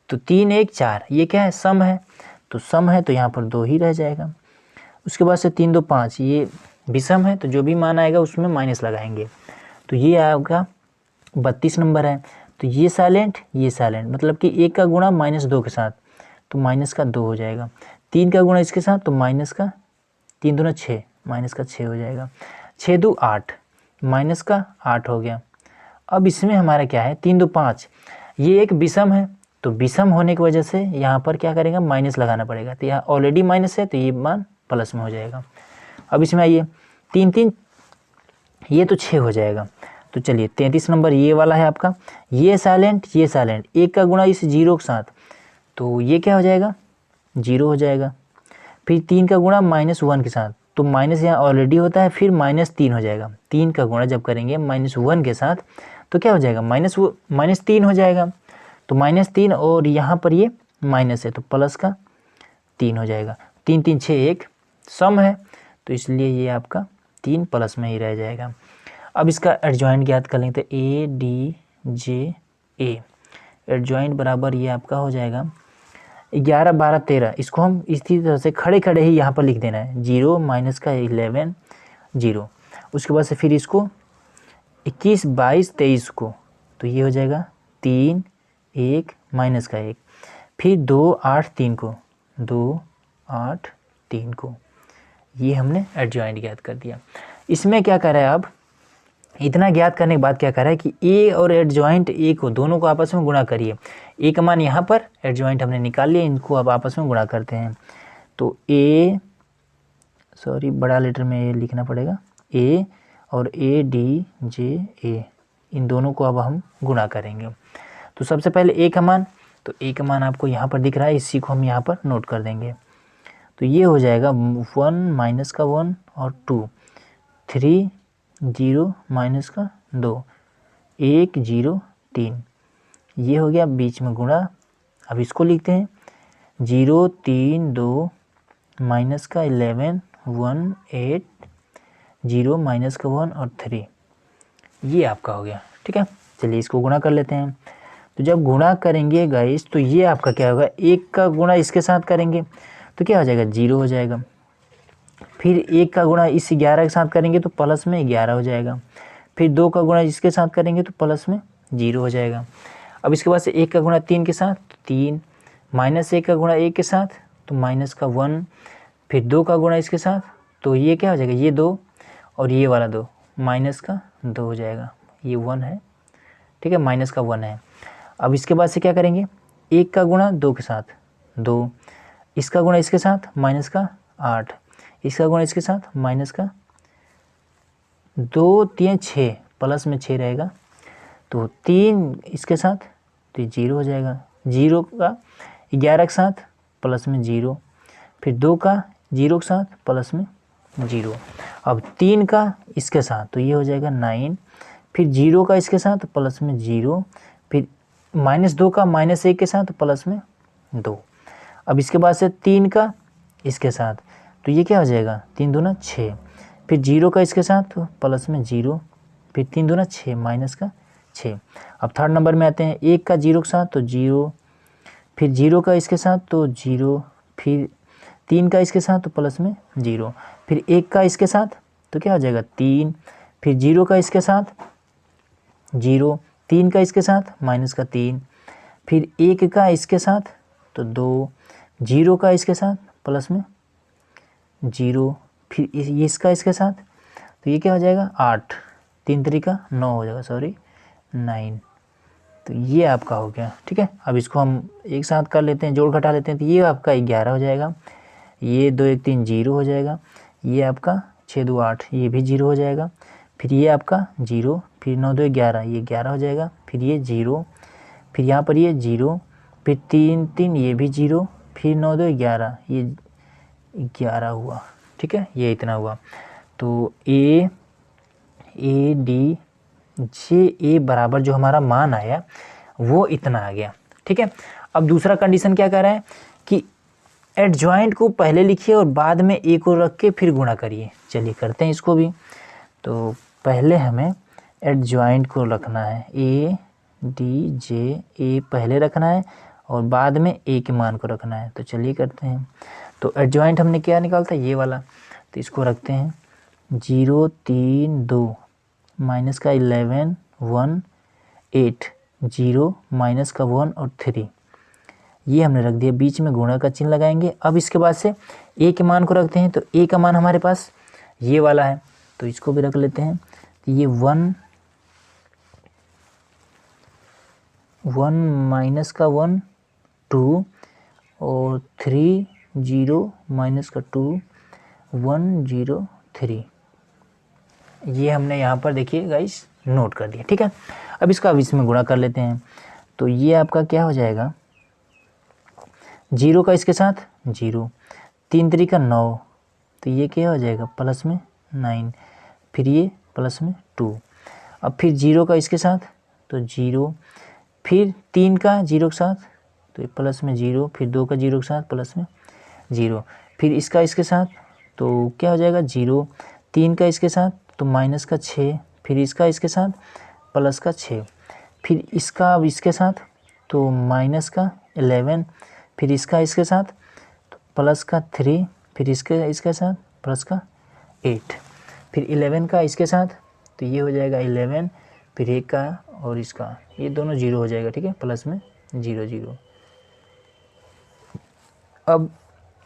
तो 3 1 4, ये क्या है, सम है, तो सम है तो यहाँ पर 2 ही रह जाएगा। उसके बाद से 3 2 5, ये विषम है तो जो भी मान आएगा उसमें माइनस लगाएंगे। तो ये आपका 32 नंबर है। तो ये साइलेंट मतलब कि 1 का गुणा -2 के साथ तो माइनस का 2 हो जाएगा। 3 का गुणा इसके साथ तो माइनस का 3 दूना 6, माइनस का 6 हो जाएगा। 6 2 8, माइनस का 8 हो गया। अब इसमें हमारा क्या है, 3 2 5, ये एक विषम है तो विषम होने की वजह से यहाँ पर क्या करेगा, माइनस लगाना पड़ेगा। तो यहाँ ऑलरेडी माइनस है तो ये मान प्लस में हो जाएगा। अब इसमें आइए 3 3, ये तो 6 हो जाएगा। तो चलिए 33 नंबर ये वाला है आपका। ये साइलेंट 1 का गुणा इस 0 के साथ तो ये क्या हो जाएगा, 0 हो जाएगा। फिर 3 का गुणा -1 के साथ तो माइनस यहाँ ऑलरेडी होता है, फिर -3 हो जाएगा। 3 का गुणा जब करेंगे -1 के साथ तो क्या हो जाएगा, -3 हो जाएगा। तो -3 और यहाँ पर ये माइनस है तो प्लस का 3 हो जाएगा। 3 3 6 1, सम है तो इसलिए ये आपका 3 प्लस में ही रह जाएगा। अब इसका एडजॉइंट ज्ञात कर लेंगे तो ADJ A एडजॉइंट बराबर ये आपका हो जाएगा 11 12 13। इसको हम इसी तरह से खड़े खड़े ही यहाँ पर लिख देना है, 0 माइनस का 11 0। उसके बाद से फिर इसको 21 22 23 को तो ये हो जाएगा 3 1 माइनस का 1, फिर 2 8 3 को 2 8 3 को, ये हमने एडजॉइंट ज्ञात कर दिया। इसमें क्या कर रहा है, अब इतना ज्ञात करने के बाद क्या कर रहा है कि ए और एडजॉइंट ए को दोनों को आपस में गुणा करिए। ए का मान यहाँ पर, एडजॉइंट हमने निकाल लिया, इनको अब आपस में गुणा करते हैं। तो ए, सॉरी बड़ा लेटर में ए लिखना पड़ेगा, ए और ADJ इन दोनों को अब हम गुणा करेंगे। तो सबसे पहले ए का मान, तो ए का मान आपको यहाँ पर दिख रहा है, इसी को हम यहाँ पर नोट कर देंगे। तो ये हो जाएगा 1 माइनस का 1 और 2 3 0 माइनस का 2 1 0 3, ये हो गया बीच में गुणा। अब इसको लिखते हैं 0 3 2 माइनस का 11 1 8 0 माइनस का 1 और 3, ये आपका हो गया। ठीक है, चलिए इसको गुणा कर लेते हैं। तो जब गुणा करेंगे गाइस तो ये आपका क्या होगा, 1 का गुणा इसके साथ करेंगे तो क्या हो जाएगा, 0 हो जाएगा। फिर 1 का गुणा इस 11 के साथ करेंगे तो प्लस में 11 हो जाएगा। फिर 2 का गुणा इसके साथ करेंगे तो प्लस में 0 हो जाएगा। अब इसके बाद से 1 का गुणा 3 के साथ तो 3, माइनस 1 का गुणा 1 के साथ तो माइनस का 1, फिर 2 का गुणा इसके साथ तो ये क्या हो जाएगा, ये 2 और ये वाला 2, माइनस का 2 हो जाएगा, ये 1 है। ठीक है, माइनस का 1 है। अब इसके बाद से क्या करेंगे, 1 का गुणा 2 के साथ 2, इसका गुणा इसके साथ माइनस का 8, इसका गुणा इसके साथ माइनस का 2 3 6, प्लस में 6 रहेगा। तो 3 इसके साथ तो 0 हो जाएगा। 0 का 11 के साथ प्लस में 0, फिर 2 का 0 के साथ प्लस में 0। अब 3 का इसके साथ तो ये हो जाएगा 9, फिर 0 का इसके साथ प्लस में 0, फिर -2 का -1 के साथ प्लस में 2। अब इसके बाद से 3 का इसके साथ तो ये क्या हो जाएगा, 3 दूना 6, फिर 0 का इसके साथ तो प्लस में 0, फिर 3 दूना 6 माइनस का 6। अब थर्ड नंबर में आते हैं, 1 का 0 के साथ तो 0, फिर 0 का इसके साथ तो 0, फिर 3 का इसके साथ तो प्लस में 0, फिर 1 का इसके साथ तो क्या हो जाएगा 3, फिर 0 का इसके साथ 0, 3 का इसके साथ माइनस का 3, फिर 1 का इसके साथ तो 2, 0 का इसके साथ प्लस में 0, फिर इसका इसके साथ तो ये क्या हो जाएगा 8, 3 तरीका 9 हो जाएगा, सॉरी 9। तो ये आपका हो गया। ठीक है, अब इसको हम एक साथ कर लेते हैं, जोड़ घटा लेते हैं, तो ये आपका 11 हो जाएगा, ये 2 1 3 0 हो जाएगा, ये आपका 6 2 8 ये भी 0 हो जाएगा, फिर ये आपका 0, फिर 9 2 11 ये 11 हो जाएगा, फिर ये 0, फिर यहाँ पर ये 0, फिर 3 3 ये भी 0, फिर 9 2 11 ये 11 हुआ। ठीक है, ये इतना हुआ। तो ADJ बराबर जो हमारा मान आया वो इतना आ गया। ठीक है, अब दूसरा कंडीशन क्या कह रहा है कि एडजॉइंट को पहले लिखिए और बाद में ए को रख के फिर गुणा करिए। चलिए करते हैं इसको भी। तो पहले हमें एडजॉइंट को रखना है, ए डी जे, ए पहले रखना है और बाद में ए के मान को रखना है। तो चलिए करते हैं। तो एडजॉइंट हमने क्या निकालता है, ये वाला, तो इसको रखते हैं 0 3 2 माइनस का 11 1 8 0 माइनस का 1 और 3, ये हमने रख दिया। बीच में गुणा का चिन्ह लगाएंगे। अब इसके बाद से ए के मान को रखते हैं। तो ए का मान हमारे पास ये वाला है, तो इसको भी रख लेते हैं। तो ये 1 माइनस का 1 2 और 3 0 माइनस का 2 1 0 3, ये हमने यहाँ पर देखिए गाइस नोट कर दिया। ठीक है, अब इसका इसमें गुणा कर लेते हैं। तो ये आपका क्या हो जाएगा, 0 का इसके साथ 0, 3 3 का 9, तो ये क्या हो जाएगा प्लस में 9, फिर ये प्लस में 2। अब फिर 0 का इसके साथ तो 0, फिर 3 का 0 के साथ तो ये प्लस में 0, फिर 2 का 0 के साथ प्लस में 0, फिर इसका इसके साथ तो क्या हो जाएगा 0, 3 का इसके साथ तो माइनस का 6, फिर इसका इसके साथ प्लस का 6, फिर इसका अब इसके साथ तो माइनस का 11, फिर इसका इसके साथ तो प्लस का 3, फिर इसके साथ प्लस का 8, फिर 11 का इसके साथ तो ये हो जाएगा 11, फिर एक का और इसका, ये दोनों 0 हो जाएगा। ठीक है, प्लस में 0 0। अब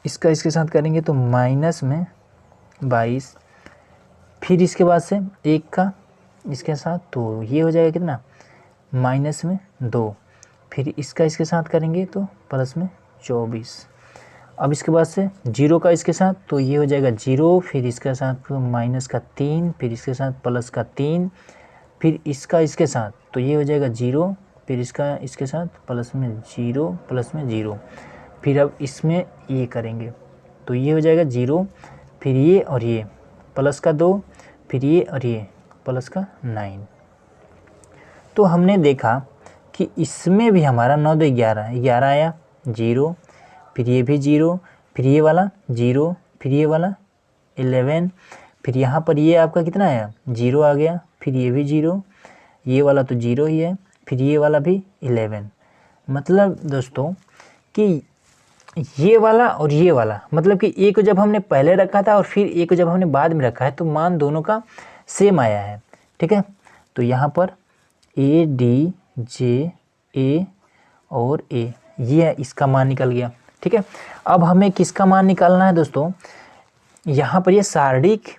इसका इसके साथ करेंगे तो माइनस में 22, फिर इसके बाद से एक का इसके साथ तो ये हो जाएगा कितना माइनस में 2, फिर इसका इसके साथ करेंगे तो प्लस में 24। अब इसके बाद से 0 का इसके साथ तो ये हो जाएगा 0, फिर इसके साथ माइनस का 3, फिर इसके साथ प्लस का 3, फिर इसका इसके साथ तो ये हो जाएगा 0, फिर इसका इसके साथ प्लस में 0 प्लस में 0, फिर अब इसमें ये करेंगे तो ये हो जाएगा 0, फिर ये और ये प्लस का 2, फिर ये और ये प्लस का 9। तो हमने देखा कि इसमें भी हमारा 9 2 11 आया 0, फिर ये भी 0, फिर ये वाला 0, फिर ये वाला 11, फिर यहाँ पर ये आपका कितना आया 0 आ गया, फिर ये भी 0, ये वाला तो 0 ही है, फिर ये वाला भी 11। मतलब दोस्तों कि ये वाला और ये वाला, मतलब कि ए को जब हमने पहले रखा था और फिर ए को जब हमने बाद में रखा है तो मान दोनों का सेम आया है। ठीक है, तो यहाँ पर ए डी जे ए और ए, ये है इसका मान निकल गया। ठीक है, अब हमें किसका मान निकालना है दोस्तों, यहाँ पर ये सारणिक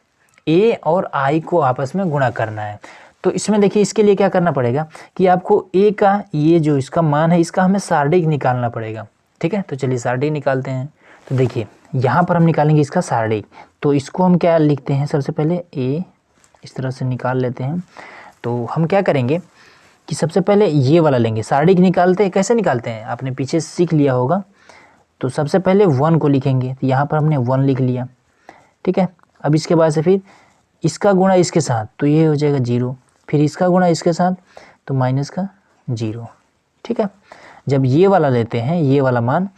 ए और आई को आपस में गुणा करना है। तो इसमें देखिए इसके लिए क्या करना पड़ेगा कि आपको ए का ये जो इसका मान है इसका हमें सारणिक निकालना पड़ेगा। ठीक है, तो चलिए सारणिक निकालते हैं। तो देखिए यहाँ पर हम निकालेंगे इसका सारणिक, तो इसको हम क्या लिखते हैं, सबसे पहले ए इस तरह से निकाल लेते हैं। तो हम क्या करेंगे कि सबसे पहले ये वाला लेंगे, सारणिक निकालते हैं कैसे निकालते हैं आपने पीछे सीख लिया होगा। तो सबसे पहले 1 को लिखेंगे, तो यहाँ पर हमने 1 लिख लिया। ठीक है, अब इसके बाद से फिर इसका गुणा इसके साथ तो ये हो जाएगा 0, फिर इसका गुणा इसके साथ तो माइनस का 0। ठीक है, जब ये वाला लेते हैं ये वाला मान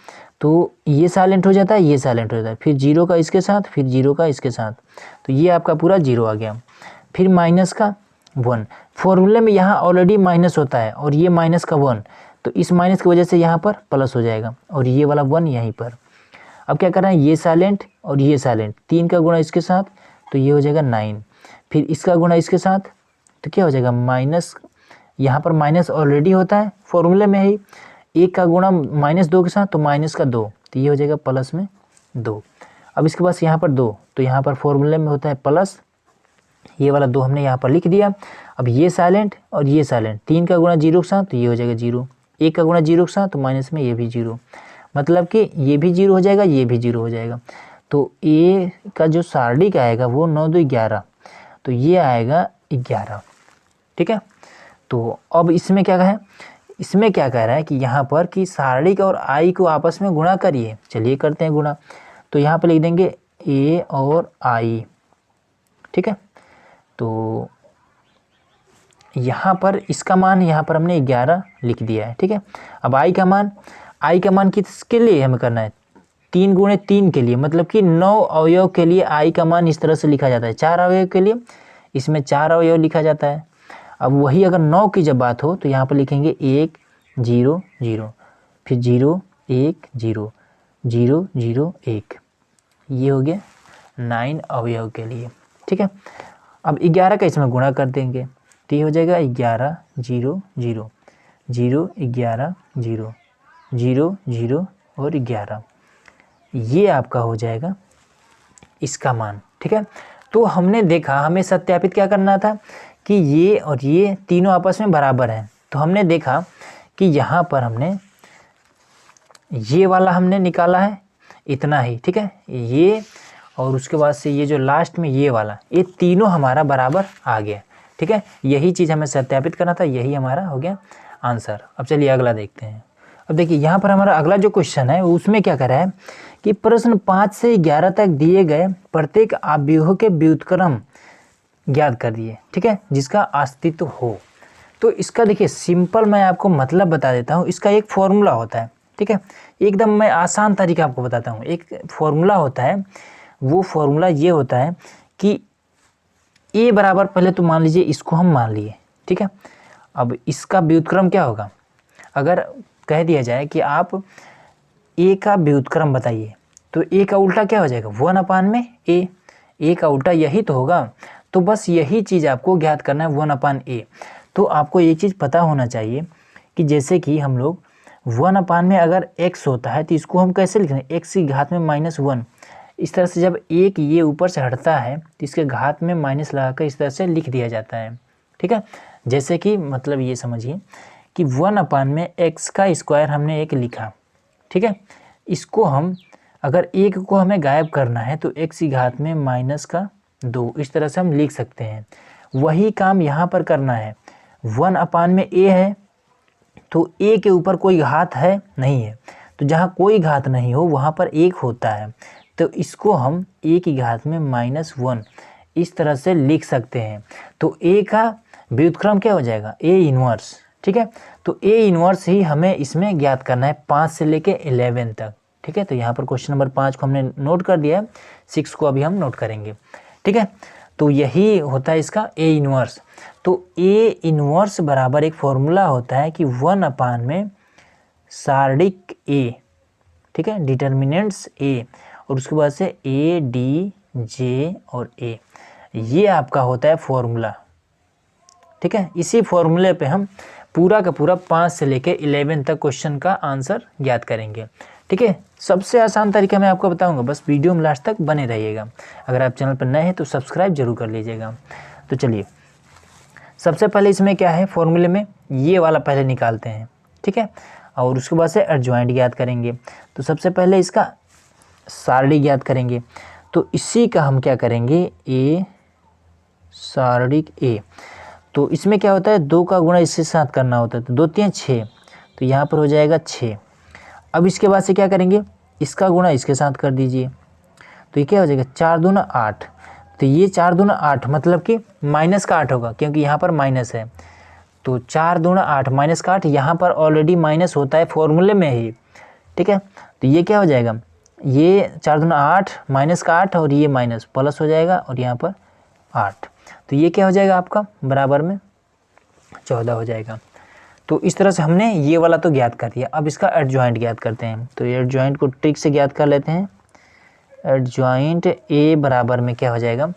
तो ये साइलेंट हो जाता है, ये साइलेंट हो जाता है, फिर 0 का इसके साथ, फिर 0 का इसके साथ, तो ये आपका पूरा 0 आ गया। फिर माइनस का 1, फॉर्मूले में यहाँ ऑलरेडी माइनस होता है और ये माइनस का 1, तो इस माइनस की वजह से यहाँ पर प्लस हो जाएगा और ये वाला 1 यहीं पर। अब क्या करना है, ये साइलेंट और ये साइलेंट, 3 का गुणा इसके साथ तो ये हो जाएगा 9, फिर इसका गुणा इसके साथ तो क्या हो जाएगा माइनस, यहाँ पर माइनस ऑलरेडी होता है फॉर्मूले में ही, 1 का गुणा -2 के साथ तो माइनस का 2, तो ये हो जाएगा प्लस में 2। अब इसके पास यहाँ पर 2, तो यहाँ पर फॉर्मूले में होता है प्लस, ये वाला 2 हमने यहाँ पर लिख दिया। अब ये साइलेंट और ये साइलेंट, 3 का गुणा 0 के साथ तो ये हो जाएगा 0, 1 का गुणा 0 के साथ तो माइनस में ये भी 0, मतलब कि ये भी 0 हो जाएगा, ये भी 0 हो जाएगा। तो ए का जो सारणिक आएगा वो 9 2 11, तो ये आएगा 11। ठीक है, तो अब इसमें क्या है, इसमें क्या कह रहा है कि यहाँ पर कि सारणिक और आई को आपस में गुणा करिए। चलिए करते हैं गुणा, तो यहाँ पर लिख देंगे ए और आई। ठीक है, तो यहाँ पर इसका मान यहाँ पर हमने 11 लिख दिया है। ठीक है, अब आई का मान किसके लिए हमें करना है, 3 गुणे 3 के लिए, मतलब कि 9 अवयव के लिए आई का मान इस तरह से लिखा जाता है। 4 अवयव के लिए इसमें 4 अवयव लिखा जाता है। अब वही अगर 9 की जब बात हो तो यहाँ पर लिखेंगे 1 0 0, फिर 0 1 0 0 0 1, ये हो गया 9 अवयव के लिए। ठीक है, अब 11 का इसमें गुणा कर देंगे तो ये हो जाएगा 11 0 0 0 11 0 0 0 और 11, ये आपका हो जाएगा इसका मान। ठीक है, तो हमने देखा, हमें सत्यापित क्या करना था कि ये और ये तीनों आपस में बराबर हैं। तो हमने देखा कि यहाँ पर हमने ये वाला हमने निकाला है इतना ही। ठीक है, ये और उसके बाद से ये जो लास्ट में ये वाला, ये तीनों हमारा बराबर आ गया। ठीक है, यही चीज़ हमें सत्यापित करना था, यही हमारा हो गया आंसर। अब चलिए अगला देखते हैं। अब देखिए यहाँ पर हमारा अगला जो क्वेश्चन है उसमें क्या कर रहा है कि प्रश्न 5 से 11 तक दिए गए प्रत्येक अवयव के व्युत्क्रम ज्ञात कर दिए। ठीक है, जिसका अस्तित्व हो। तो इसका देखिए सिंपल मैं आपको मतलब बता देता हूँ। इसका एक फॉर्मूला होता है। ठीक है, एकदम मैं आसान तरीका आपको बताता हूँ। एक फॉर्मूला होता है, वो फॉर्मूला ये होता है कि ए बराबर, पहले तो मान लीजिए इसको हम मान लिए। ठीक है, अब इसका व्युत्क्रम क्या होगा, अगर कह दिया जाए कि आप ए का व्युत्क्रम बताइए तो ए का उल्टा क्या हो जाएगा 1 में ए का उल्टा यही तो होगा। तो बस यही चीज़ आपको ज्ञात करना है 1/a। तो आपको ये चीज़ पता होना चाहिए कि जैसे कि हम लोग 1 में अगर x होता है तो इसको हम कैसे लिख रहे हैं, x की घात में -1। इस तरह से जब एक ये ऊपर से हटता है तो इसके घात में माइनस लगाकर इस तरह से लिख दिया जाता है। ठीक है, जैसे कि मतलब ये समझिए कि 1 में x का स्क्वायर हमने एक लिखा। ठीक है, इसको हम अगर एक को हमें गायब करना है तो x की घात में -2, इस तरह से हम लिख सकते हैं। वही काम यहाँ पर करना है। 1 में a है तो a के ऊपर कोई घात है नहीं है, तो जहाँ कोई घात नहीं हो वहाँ पर 1 होता है। तो इसको हम a की घात में -1 इस तरह से लिख सकते हैं। तो a का व्युत्क्रम क्या हो जाएगा, a इन्वर्स। ठीक है, तो a इन्वर्स ही हमें इसमें ज्ञात करना है 5 से लेके 11 तक। ठीक है, तो यहाँ पर क्वेश्चन नंबर 5 को हमने नोट कर दिया है, 6 को अभी हम नोट करेंगे। ठीक है, तो यही होता है इसका a इन्वर्स। तो a इन्वर्स बराबर एक फॉर्मूला होता है कि 1 में सारणिक a। ठीक है, डिटर्मिनेंट्स a और उसके बाद से a, d, j और a, ये आपका होता है फॉर्मूला। ठीक है, इसी फॉर्मूले पे हम पूरा का पूरा 5 से लेके 11 तक क्वेश्चन का आंसर ज्ञात करेंगे। ठीक है, सबसे आसान तरीका मैं आपको बताऊंगा, बस वीडियो में लास्ट तक बने रहिएगा। अगर आप चैनल पर नए हैं तो सब्सक्राइब जरूर कर लीजिएगा। तो चलिए सबसे पहले इसमें क्या है, फॉर्मूले में ये वाला पहले निकालते हैं। ठीक है, और उसके बाद से एडजॉइंट ज्ञात करेंगे। तो सबसे पहले इसका सारणी ज्ञात करेंगे। तो इसी का हम क्या करेंगे, a सारणिक a। तो इसमें क्या होता है, 2 का गुणा इसके साथ करना होता है, तो 2 3 6, तो यहाँ पर हो जाएगा 6। अब इसके बाद से क्या करेंगे, इसका गुणा इसके साथ कर दीजिए, तो ये क्या हो जाएगा 4 दूना 8। तो ये 4 दूना 8 मतलब कि माइनस का 8 होगा, क्योंकि यहाँ पर माइनस है। तो 4 दूना 8 माइनस का 8, यहाँ पर ऑलरेडी माइनस होता है फॉर्मूले में ही। ठीक है, तो ये क्या हो जाएगा, ये 4 दूना 8 माइनस का 8 और ये माइनस प्लस हो जाएगा और यहाँ पर 8। तो ये क्या हो जाएगा आपका बराबर में 14 हो जाएगा। तो इस तरह से हमने ये वाला तो ज्ञात कर दिया। अब इसका एडजॉइंट ज्ञात करते हैं। तो एडजॉइंट को ट्रिक से ज्ञात कर लेते हैं। एडजॉइंट a बराबर में क्या हो जाएगा,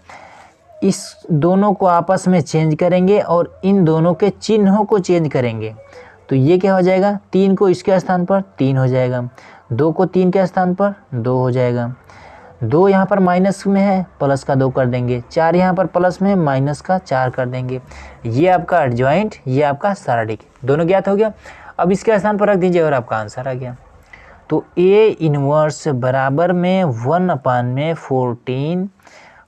इस दोनों को आपस में चेंज करेंगे और इन दोनों के चिन्हों को चेंज करेंगे। तो ये क्या हो जाएगा, 3 को इसके स्थान पर 3 हो जाएगा, 2 को 3 के स्थान पर 2 हो जाएगा, 2 यहाँ पर माइनस में है प्लस का 2 कर देंगे, 4 यहाँ पर प्लस में है माइनस का 4 कर देंगे। ये आपका एडजॉइंट, ये आपका सारणिक, दोनों ज्ञात हो गया। अब इसके स्थान पर रख दीजिए और आपका आंसर आ गया। तो a इन्वर्स बराबर में 1 में 14।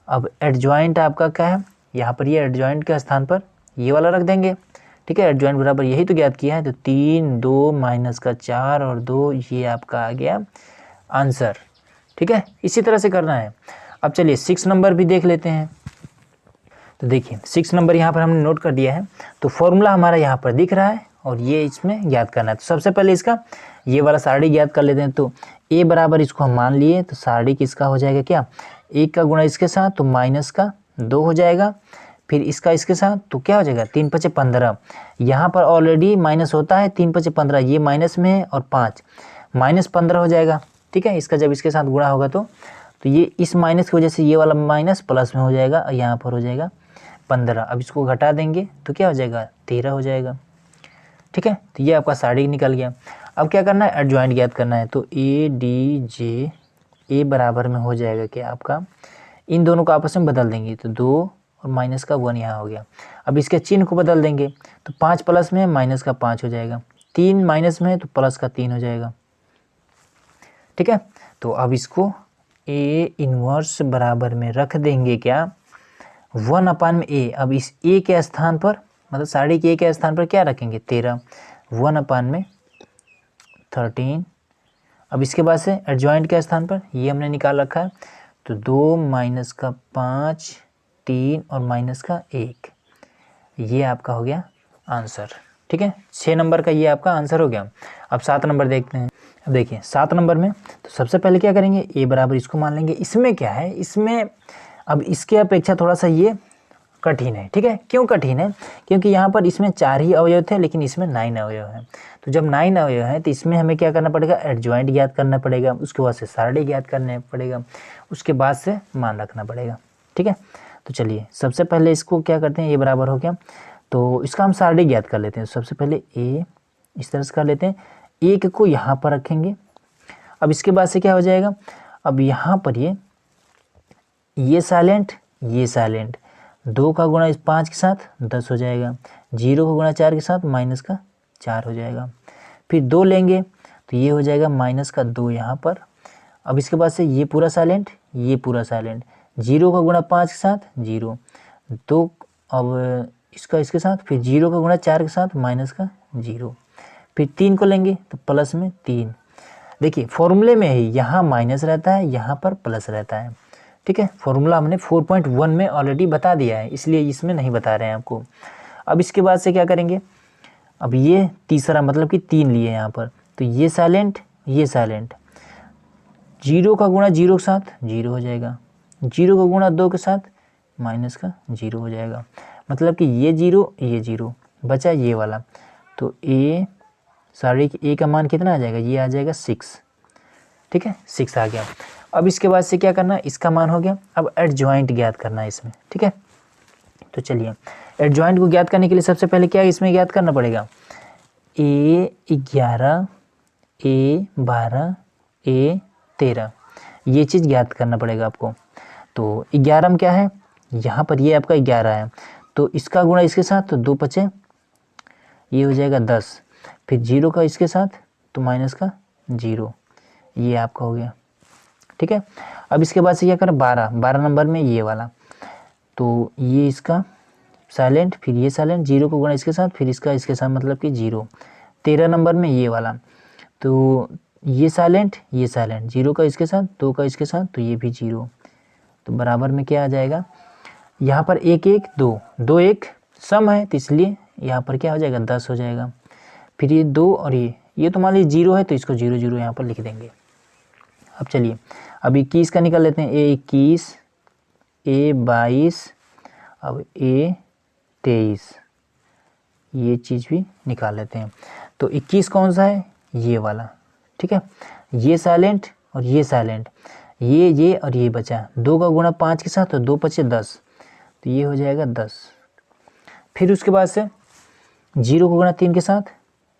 अब एडजॉइंट आपका क्या है, यहाँ पर ये एडजॉइंट के स्थान पर ये वाला रख देंगे। ठीक है, एडजॉइंट बराबर यही तो ज्ञात किया है। तो 3 2 माइनस का 4 और 2, ये आपका आ गया आंसर। ठीक है, इसी तरह से करना है। अब चलिए 6 नंबर भी देख लेते हैं। तो देखिए 6 नंबर यहाँ पर हमने नोट कर दिया है। तो फॉर्मूला हमारा यहाँ पर दिख रहा है और ये इसमें ज्ञात करना है। तो सबसे पहले इसका ये वाला सारणी ज्ञात कर लेते हैं। तो a बराबर इसको हम मान लिए, तो सारणी किसका हो जाएगा क्या, 1 का गुणा इसके साथ तो माइनस का 2 हो जाएगा, फिर इसका इसके साथ तो क्या हो जाएगा 3 5 15। यहाँ पर ऑलरेडी माइनस होता है, 3 5 15 ये माइनस में है और 5 माइनस 15 हो जाएगा। ठीक है, इसका जब इसके साथ गुणा होगा तो ये इस माइनस की वजह से ये वाला माइनस प्लस में हो जाएगा और यहाँ पर हो जाएगा 15। अब इसको घटा देंगे तो क्या हो जाएगा 13 हो जाएगा। ठीक है, तो ये आपका सारणी निकल गया। अब क्या करना है, एडजॉइंट ज्ञात करना है। तो ए डी जे ए बराबर में हो जाएगा कि आपका इन दोनों को आपस में बदल देंगे, तो 2 और माइनस का 1 यहाँ हो गया। अब इसके चिन्ह को बदल देंगे, तो 5 प्लस में माइनस का 5 हो जाएगा, 3 माइनस में तो प्लस का 3 हो जाएगा। ठीक है, तो अब इसको ए इनवर्स बराबर में रख देंगे क्या 1 में ए। अब इस ए के स्थान पर मतलब सारणी के ए के स्थान पर क्या रखेंगे 13, 1 में 13। अब इसके बाद से एडजॉइंट के स्थान पर ये हमने निकाल रखा है, तो 2 माइनस का 5 3 और माइनस का 1, ये आपका हो गया आंसर। ठीक है, 6 नंबर का ये आपका आंसर हो गया। अब 7 नंबर देखते हैं। अब देखिए 7 नंबर में तो सबसे पहले क्या करेंगे, ए बराबर इसको मान लेंगे। इसमें क्या है, इसमें अब इसके अपेक्षा थोड़ा सा ये कठिन है। ठीक है, क्यों कठिन है, क्योंकि यहाँ पर इसमें 4 ही अवयव थे लेकिन इसमें 9 अवयव हैं। तो जब 9 अवयव हैं तो इसमें हमें क्या करना पड़ेगा, एडजॉइंट ज्ञात करना पड़ेगा, उसके बाद से सारणी ज्ञात करना पड़ेगा, उसके बाद से मान रखना पड़ेगा। ठीक है, तो चलिए सबसे पहले इसको क्या करते हैं, ए बराबर हो गया तो इसका हम सारणी ज्ञात कर लेते हैं। सबसे पहले ए इस तरह से कर लेते हैं, 1 को यहाँ पर रखेंगे। अब इसके बाद से क्या हो जाएगा, अब यहाँ पर ये साइलेंट ये साइलेंट, 2 का गुणा इस 5 के साथ 10 हो जाएगा, 0 का गुणा 4 के साथ माइनस का 4 हो जाएगा, फिर 2 लेंगे तो ये हो जाएगा माइनस का 2 यहाँ पर। अब इसके बाद से ये पूरा साइलेंट ये पूरा साइलेंट, 0 का गुणा 5 के साथ 0, 2 अब इसका इसके साथ, फिर 0 का गुणा 4 के साथ माइनस का 0, फिर 3 को लेंगे तो प्लस में 3। देखिए फॉर्मूले में ही यहाँ माइनस रहता है, यहाँ पर प्लस रहता है। ठीक है, फॉर्मूला हमने 4.1 में ऑलरेडी बता दिया है, इसलिए इसमें नहीं बता रहे हैं आपको। अब इसके बाद से क्या करेंगे, अब ये तीसरा मतलब कि 3 लिए यहाँ पर, तो ये साइलेंट 0 का गुणा 0 के साथ 0 हो जाएगा, 0 का गुणा 2 के साथ माइनस का 0 हो जाएगा, मतलब कि ये 0 बचा ये वाला। तो ए सारणी ए का मान कितना आ जाएगा, ये आ जाएगा 6। ठीक है, 6 आ गया। अब इसके बाद से क्या करना है, इसका मान हो गया। अब एडजॉइंट ज्ञात करना है इसमें। ठीक है, तो चलिए एडजॉइंट को ज्ञात करने के लिए सबसे पहले क्या इसमें ज्ञात करना पड़ेगा, ए 11 ए 12 ए 13, ये चीज़ ज्ञात करना पड़ेगा आपको। तो 11 में क्या है, यहाँ पर ये आपका 11 है, तो इसका गुणा इसके साथ तो 2 5 ये हो जाएगा 10, फिर 0 का इसके साथ तो माइनस का 0, ये आपका हो गया। ठीक है, अब इसके बाद से क्या करें, 12 नंबर में ये वाला, तो ये इसका साइलेंट फिर ये साइलेंट, 0 को गुणा इसके साथ फिर इसका इसके साथ मतलब कि 0। 13 नंबर में ये वाला, तो ये साइलेंट 0 का इसके साथ 2 का इसके साथ तो ये भी 0, तो बराबर में क्या आ जाएगा, यहाँ पर 1 1 2 2 1 सम है तो इसलिए यहाँ पर क्या हो जाएगा 10 हो जाएगा। फिर ये 2 और ये तो मान लीजिए 0 है तो इसको 0 0 यहाँ पर लिख देंगे। अब चलिए अब 21 का निकाल लेते हैं, ए 21 ए 22 अब ए 23, ये चीज़ भी निकाल लेते हैं। तो 21 कौन सा है, ये वाला। ठीक है, ये साइलेंट और ये साइलेंट, ये और ये बचा, 2 का गुणा 5 के साथ तो 2 5 10, तो ये हो जाएगा 10। फिर उसके बाद से 0 को गुणा 3 के साथ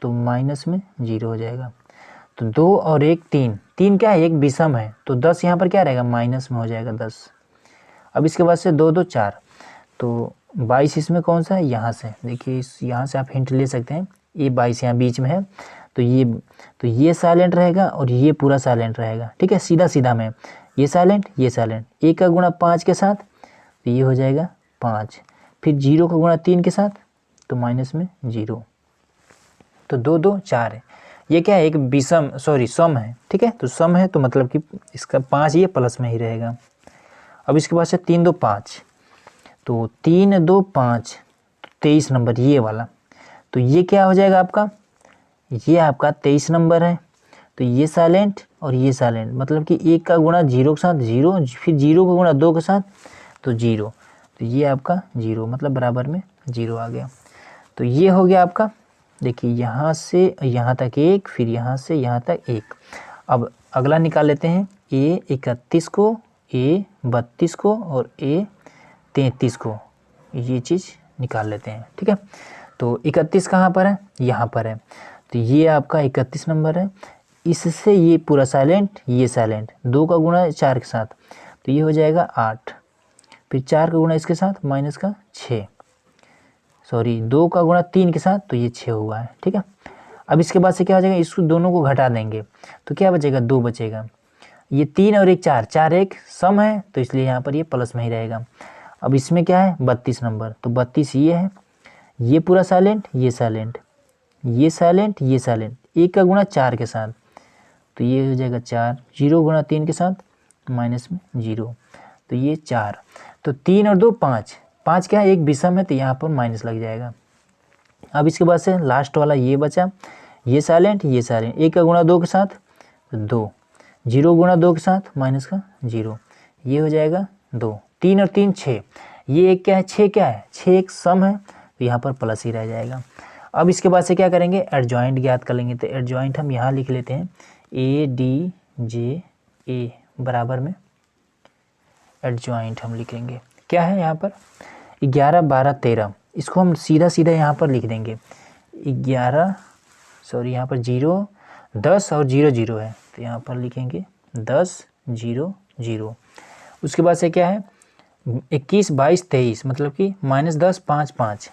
तो माइनस में 0 हो जाएगा, तो 2 और 1 3 क्या है, एक विषम है तो 10 यहाँ पर क्या रहेगा माइनस में हो जाएगा 10। अब इसके बाद से 2 2 4, तो 22 इसमें कौन सा है, यहाँ से देखिए इस यहाँ से आप हिंट ले सकते हैं, ये 22 यहाँ बीच में है, तो ये साइलेंट रहेगा और ये पूरा साइलेंट रहेगा। ठीक है, सीधा सीधा में ये साइलेंट 1 का गुणा 5 के साथ तो ये हो जाएगा 5, फिर 0 का गुणा 3 के साथ तो माइनस में 0, तो 2 2 4 है, ये क्या है एक विषम सम है। ठीक है, तो सम है तो मतलब कि इसका 5 ये प्लस में ही रहेगा। अब इसके बाद से 3 2 5, तो 3 2 5 23 नंबर ये वाला, तो ये क्या हो जाएगा आपका, ये आपका 23 नंबर है। तो ये साइलेंट और ये साइलेंट, मतलब कि 1 का गुणा 0 के साथ 0, फिर 0 का गुणा 2 के साथ तो 0, तो ये आपका 0 मतलब बराबर में 0 आ गया। तो ये हो गया आपका, देखिए यहाँ से यहाँ तक 1, फिर यहाँ से यहाँ तक 1। अब अगला निकाल लेते हैं, A31 को, A32 को और A33 को, ये चीज़ निकाल लेते हैं। ठीक है, तो 31 कहाँ पर है, यहाँ पर है। तो ये आपका 31 नंबर है। इससे ये पूरा साइलेंट, ये साइलेंट, 2 का गुणा 4 के साथ तो ये हो जाएगा 8, फिर 4 का गुणा इसके साथ माइनस का 6, सॉरी 2 का गुणा 3 के साथ तो ये 6 हुआ है। ठीक है, अब इसके बाद से क्या हो जाएगा, इसको दोनों को घटा देंगे तो क्या बचेगा, 2 बचेगा। ये 3 और 1 4, 4 एक सम है तो इसलिए यहाँ पर ये प्लस में ही रहेगा। अब इसमें क्या है, 32 नंबर, तो 32 ये है, ये पूरा साइलेंट, ये साइलेंट, ये साइलेंट, ये साइलेंट, 1 का गुणा 4 के साथ तो ये हो जाएगा 4, 0 गुणा 3 के साथ माइनस में 0, तो ये 4, तो 3 और 2 5, 5 क्या है, एक विषम है तो यहाँ पर माइनस लग जाएगा। अब इसके बाद से लास्ट वाला ये बचा, ये साइलेंट, ये साइलेंट, 1 का गुणा 2 के साथ तो 2, 0 गुणा 2 के साथ माइनस का 0, ये हो जाएगा 2, 3 और 3 6, ये एक क्या है, 6 क्या है, 6 एक सम है तो यहाँ पर प्लस ही रह जाएगा। अब इसके बाद से क्या करेंगे, एडजॉइंट ज्ञात कर लेंगे। तो एडजॉइंट हम यहाँ लिख लेते हैं, ADJA बराबर में एडजॉइंट हम लिखेंगे, क्या है यहाँ पर 11 12 13, इसको हम सीधा सीधा यहाँ पर लिख देंगे 11, सॉरी यहाँ पर 0 10 और 0 0 है तो यहाँ पर लिखेंगे 10 0 0। उसके बाद से क्या है 21 22 23, मतलब कि -10 5 5,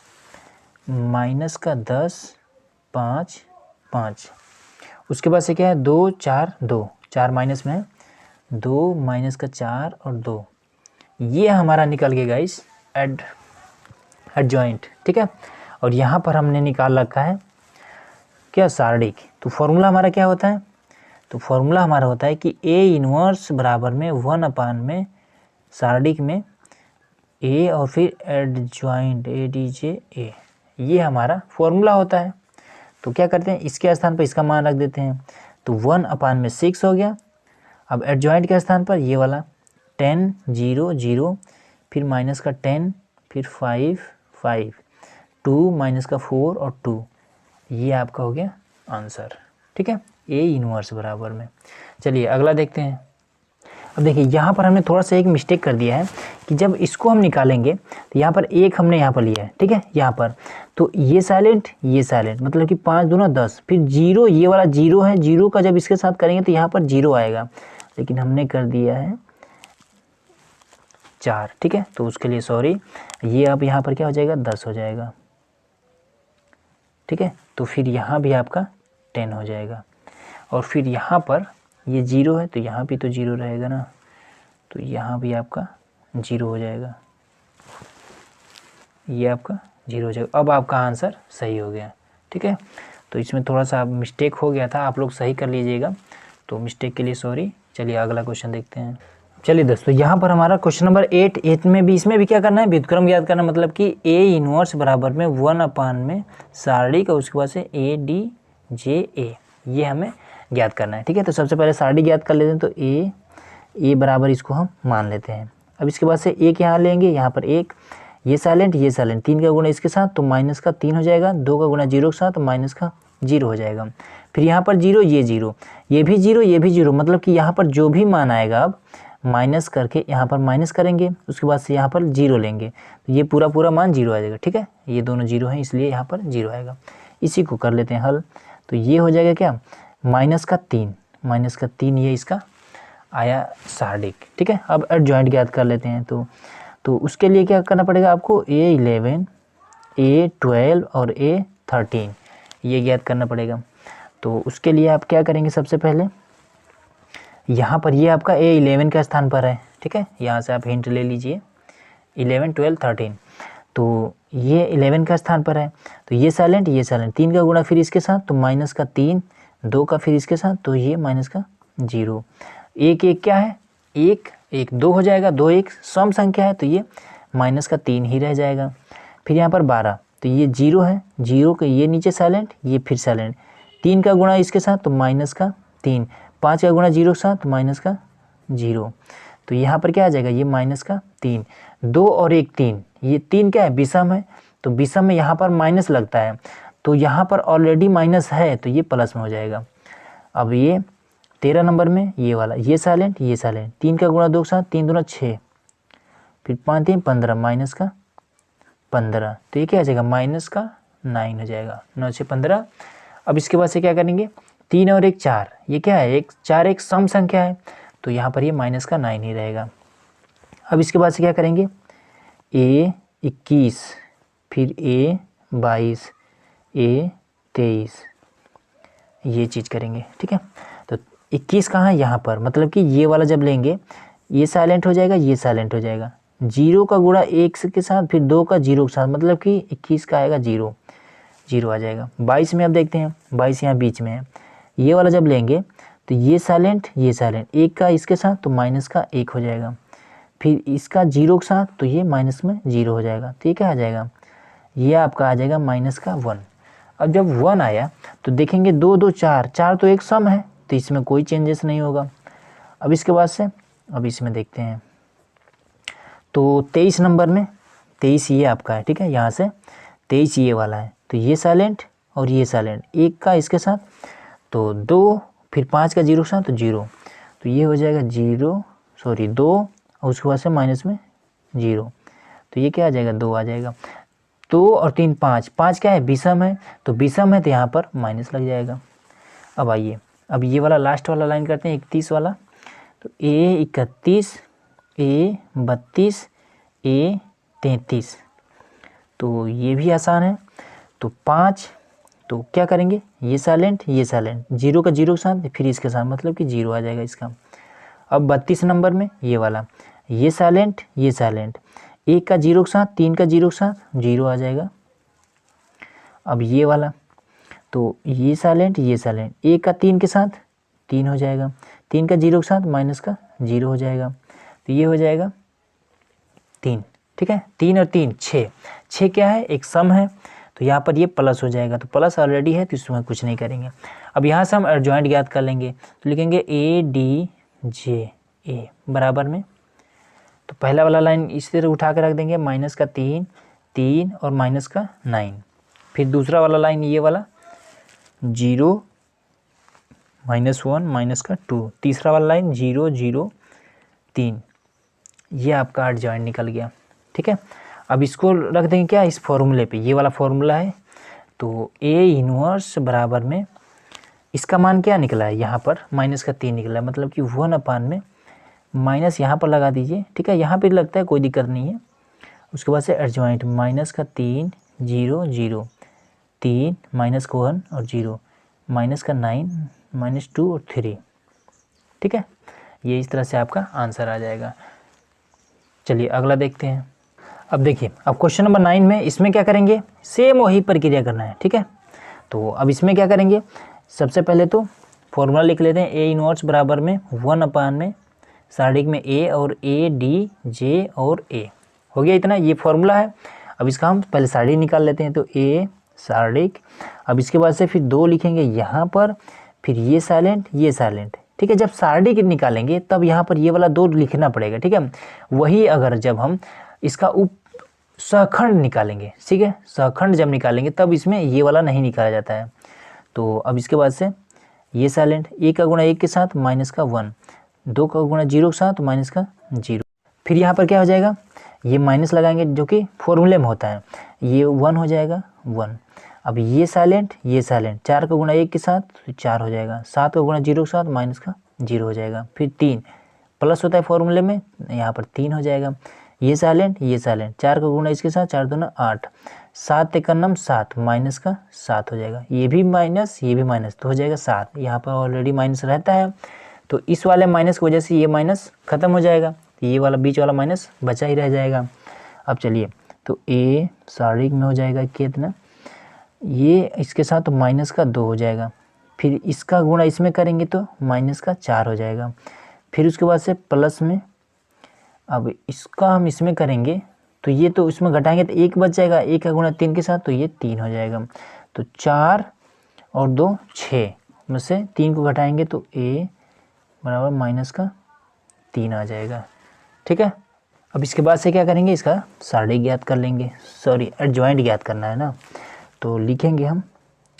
माइनस का 10 5 5। उसके बाद से क्या है 2 4 2, 4 माइनस में है, 2 माइनस का 4 और 2, ये हमारा निकल गया गाइस एडजॉइंट। ठीक है, और यहाँ पर हमने निकाल रखा है क्या, सारणिक। तो फॉर्मूला हमारा क्या होता है, तो फॉर्मूला हमारा होता है कि A इनवर्स बराबर में 1 में सारणिक में A और फिर एडजॉइंट ADJA, ये हमारा फॉर्मूला होता है। तो क्या करते हैं, इसके स्थान पर इसका मान रख देते हैं, तो 1 में 6 हो गया। अब एडजॉइंट के स्थान पर ये वाला 10 0 0, फिर माइनस का 10, फिर 5 5, 2 माइनस का 4 और 2, ये आपका हो गया आंसर। ठीक है, A इनवर्स बराबर में। चलिए अगला देखते हैं। अब देखिए यहाँ पर हमने थोड़ा सा एक मिस्टेक कर दिया है कि जब इसको हम निकालेंगे तो यहाँ पर 1 हमने यहाँ पर लिया है। ठीक है, यहाँ पर तो ये साइलेंट, ये साइलेंट, मतलब कि 5 दूना 10, फिर 0, ये वाला 0 है, 0 का जब इसके साथ करेंगे तो यहाँ पर 0 आएगा, लेकिन हमने कर दिया है 4। ठीक है, तो उसके लिए सॉरी, ये अब यहाँ पर क्या हो जाएगा 10 हो जाएगा। ठीक है, तो फिर यहाँ भी आपका 10 हो जाएगा, और फिर यहाँ पर ये 0 है तो यहाँ भी तो 0 रहेगा ना, तो यहाँ भी आपका 0 हो जाएगा, ये आपका 0 हो जाएगा। अब आपका आंसर सही हो गया। ठीक है, तो इसमें थोड़ा सा मिस्टेक हो गया था, आप लोग सही कर लीजिएगा, तो मिस्टेक के लिए सॉरी। चलिए अगला क्वेश्चन देखते हैं। चलिए दोस्तों, यहाँ पर हमारा क्वेश्चन नंबर 8 में भी, इसमें भी क्या करना है, व्युत्क्रम याद करना, मतलब कि A इनवर्स बराबर में 1 में सारणिक और उसके बाद से ADJA, ये हमें ज्ञात करना है। ठीक है, तो सबसे पहले सारणी ज्ञात कर लेते हैं, तो A बराबर इसको हम मान लेते हैं। अब इसके बाद से 1 यहाँ लेंगे, यहाँ पर 1, ये साइलेंट, 3 का गुणा इसके साथ तो माइनस का 3 हो जाएगा, 2 का गुणा 0 के साथ तो माइनस का 0 हो जाएगा। फिर यहाँ पर 0, ये 0, ये भी 0, ये भी 0, मतलब कि यहाँ पर जो भी मान आएगा अब माइनस करके यहाँ पर माइनस करेंगे, उसके बाद से यहाँ पर 0 लेंगे तो ये पूरा पूरा मान 0 आ जाएगा। ठीक है, ये दोनों 0 हैं इसलिए यहाँ पर 0 आएगा। इसी को कर लेते हैं हल, तो ये हो जाएगा क्या, माइनस का 3, ये इसका आया सारणिक। ठीक है, अब एडजॉइंट ज्ञात कर लेते हैं। तो उसके लिए क्या करना पड़ेगा आपको, A11 A12 और A13 ये ज्ञात करना पड़ेगा। तो उसके लिए आप क्या करेंगे, सबसे पहले यहाँ पर ये आपका A11 का स्थान पर है। ठीक है, यहाँ से आप हिंट ले लीजिए, 11 12 13, तो ये 11 का स्थान पर है, तो ये साइलेंट, 3 का गुणा फिर इसके साथ तो माइनस का 3, 2 का फिर इसके साथ तो ये माइनस का 0, 1 1 क्या है, 1 1 2 हो जाएगा, 2 1 सम संख्या है तो ये माइनस का 3 ही रह जाएगा। फिर यहाँ पर 12, तो ये 0 है, 0 का ये नीचे साइलेंट, ये फिर साइलेंट। 3 का गुणा इसके साथ तो माइनस का 3, 5 का गुणा 0 के साथ तो माइनस का 0। तो यहाँ पर क्या आ जाएगा, ये माइनस का 3, 2 और 1 3, ये 3 क्या है, विषम है, तो विषम में यहाँ पर माइनस लगता है, तो यहाँ पर ऑलरेडी माइनस है तो ये प्लस में हो जाएगा। अब ये 13 नंबर में ये वाला, ये साइलेंट, ये साइलेंट। 3 का गुणा 2 के साथ, 3 दूना 6, फिर 5 3 15, माइनस का 15, तो ये क्या आ जाएगा, माइनस का 9 हो जाएगा, 9 6 15। अब इसके बाद से क्या करेंगे, 3 और 1 4, ये क्या है, 4 एक सम संख्या है, तो यहाँ पर ये माइनस का 9 ही रहेगा। अब इसके बाद से क्या करेंगे, A 21, फिर A 22, A 23, ये चीज़ करेंगे, ठीक है। तो 21 कहाँ है, यहाँ पर, मतलब कि ये वाला जब लेंगे ये साइलेंट हो जाएगा, ये साइलेंट हो जाएगा। 0 का गुणा 1 के साथ, फिर 2 का 0 के साथ, मतलब कि 21 का आएगा 0, 0 आ जाएगा। 22 में अब देखते हैं, 22 यहाँ बीच में है, ये वाला जब लेंगे तो ये साइलेंट, ये साइलेंट, 1 का इसके साथ तो माइनस का 1 हो जाएगा, फिर इसका 0 के साथ तो ये माइनस में 0 हो जाएगा, तो ये क्या आ जाएगा, ये आपका आ जाएगा माइनस का 1। अब जब 1 आया तो देखेंगे 2 2 4, 4 तो एक सम है, तो इसमें कोई चेंजेस नहीं होगा। अब इसके बाद से अब इसमें देखते हैं, तो 23 नंबर में 23 ये आपका है, ठीक है, यहाँ से 23 ये वाला है, तो ये साइलेंट और ये साइलेंट, 1 का इसके साथ तो 2, फिर 5 का 0 के साथ तो 0, तो ये हो जाएगा 2 और उसके बाद से माइनस में 0, तो ये क्या आ जाएगा, 2 आ जाएगा। 2 और 3 5, 5 क्या है, विषम है, तो विषम है तो यहाँ पर माइनस लग जाएगा। अब आइए, अब ये वाला लास्ट वाला लाइन करते हैं, 31 वाला, तो A 31, A 32, A 33, तो ये भी आसान है। तो 5, तो क्या करेंगे, ये साइलेंट, ये साइलेंट, 0 का 0 के साथ, फिर इसके साथ, मतलब कि 0 आ जाएगा इसका। अब 32 नंबर में ये वाला, ये साइलेंट, ये साइलेंट, 1 का 0 के साथ, 3 का 0 के साथ 0 आ जाएगा। अब ये वाला, तो ये साइलेंट, ये साइलेंट, 1 का 3 के साथ 3 हो जाएगा, 3 का 0 के साथ माइनस का 0 हो जाएगा, तो ये हो जाएगा 3, ठीक है। 3 और 3 6, 6 क्या है, एक सम है, तो यहाँ पर ये प्लस हो जाएगा, तो प्लस ऑलरेडी है तो इसमें कुछ नहीं करेंगे। अब यहाँ से हम एडजॉइंट ज्ञात कर लेंगे, तो लिखेंगे ADJA बराबर में, तो पहला वाला लाइन इस तरह उठा के रख देंगे, माइनस का 3 3 और माइनस का 9, फिर दूसरा वाला लाइन ये वाला 0 -1 माइनस का 2, तीसरा वाला लाइन 0 0 3, ये आपका एडजॉइंट निकल गया, ठीक है। अब इसको रख देंगे क्या, इस फॉर्मूले पे, ये वाला फॉर्मूला है, तो A इन्वर्स बराबर में इसका मान क्या निकला है, यहाँ पर माइनस का 3 निकला है, मतलब कि 1 में माइनस यहाँ पर लगा दीजिए, ठीक है, यहाँ पे लगता है कोई दिक्कत नहीं है। उसके बाद से एडजॉइंट माइनस का 3 0 0 3 माइनस का 1 और 0 माइनस का 9 -2 और 3, ठीक है। ये इस तरह से आपका आंसर आ जाएगा। चलिए अगला देखते हैं। अब देखिए, अब क्वेश्चन नंबर 9 में इसमें क्या करेंगे, सेम वही प्रक्रिया करना है, ठीक है। तो अब इसमें क्या करेंगे, सबसे पहले तो फॉर्मूला लिख लेते हैं, A इनवर्स बराबर में 1 में सारणिक में A और ADJ और A, हो गया इतना, ये फॉर्मूला है। अब इसका हम पहले सारणिक निकाल लेते हैं, तो A सारणिक, अब इसके बाद से फिर 2 लिखेंगे यहाँ पर, फिर ये साइलेंट, ये साइलेंट, ठीक है। जब सारणिक निकालेंगे तब यहाँ पर ये वाला 2 लिखना पड़ेगा, ठीक है। वही अगर जब हम इसका उप सहखंड निकालेंगे, ठीक है, सहखंड जब निकालेंगे तब इसमें ये वाला नहीं निकाला जाता है। तो अब इसके बाद से ये साइलेंट, 1 का गुणा 1 के साथ माइनस का 1, 2 का गुणा 0 के साथ माइनस का 0, फिर यहाँ पर क्या हो जाएगा, ये माइनस लगाएंगे जो कि फॉर्मूले में होता है, ये 1 हो जाएगा 1। अब ये साइलेंट, ये साइलेंट, 4 का गुणा 1 के साथ तो 4 हो जाएगा, 7 का गुणा 0 के साथ माइनस का 0 हो जाएगा, फिर 3 प्लस होता है फॉर्मूले में, यहाँ पर 3 हो जाएगा। ये साइलेंट, ये साइलेंट, 4 का गुणा इसके साथ 4 दूना 8, 7 एकम 7 माइनस का 7 हो जाएगा, ये भी माइनस, ये भी माइनस, तो हो जाएगा 7। यहाँ पर ऑलरेडी माइनस रहता है, तो इस वाले माइनस की वजह से ये माइनस खत्म हो जाएगा, ये वाला बीच वाला माइनस बचा ही रह जाएगा। अब चलिए, तो A सारणिक में हो जाएगा कितना, ये इसके साथ तो माइनस का 2 हो जाएगा, फिर इसका गुणा इसमें करेंगे तो माइनस का 4 हो जाएगा, फिर उसके बाद से प्लस में, अब इसका हम इसमें करेंगे तो ये तो इसमें घटाएंगे तो 1 बच जाएगा, 1 का गुणा 3 के साथ तो ये 3 हो जाएगा। तो 4 और 2 6 में से 3 को घटाएंगे तो a बराबर माइनस का 3 आ जाएगा। ठीक है, अब इसके बाद से क्या करेंगे, इसका सारणी ज्ञात कर लेंगे, सॉरी एडजॉइंट ज्ञात करना है ना। तो लिखेंगे हम,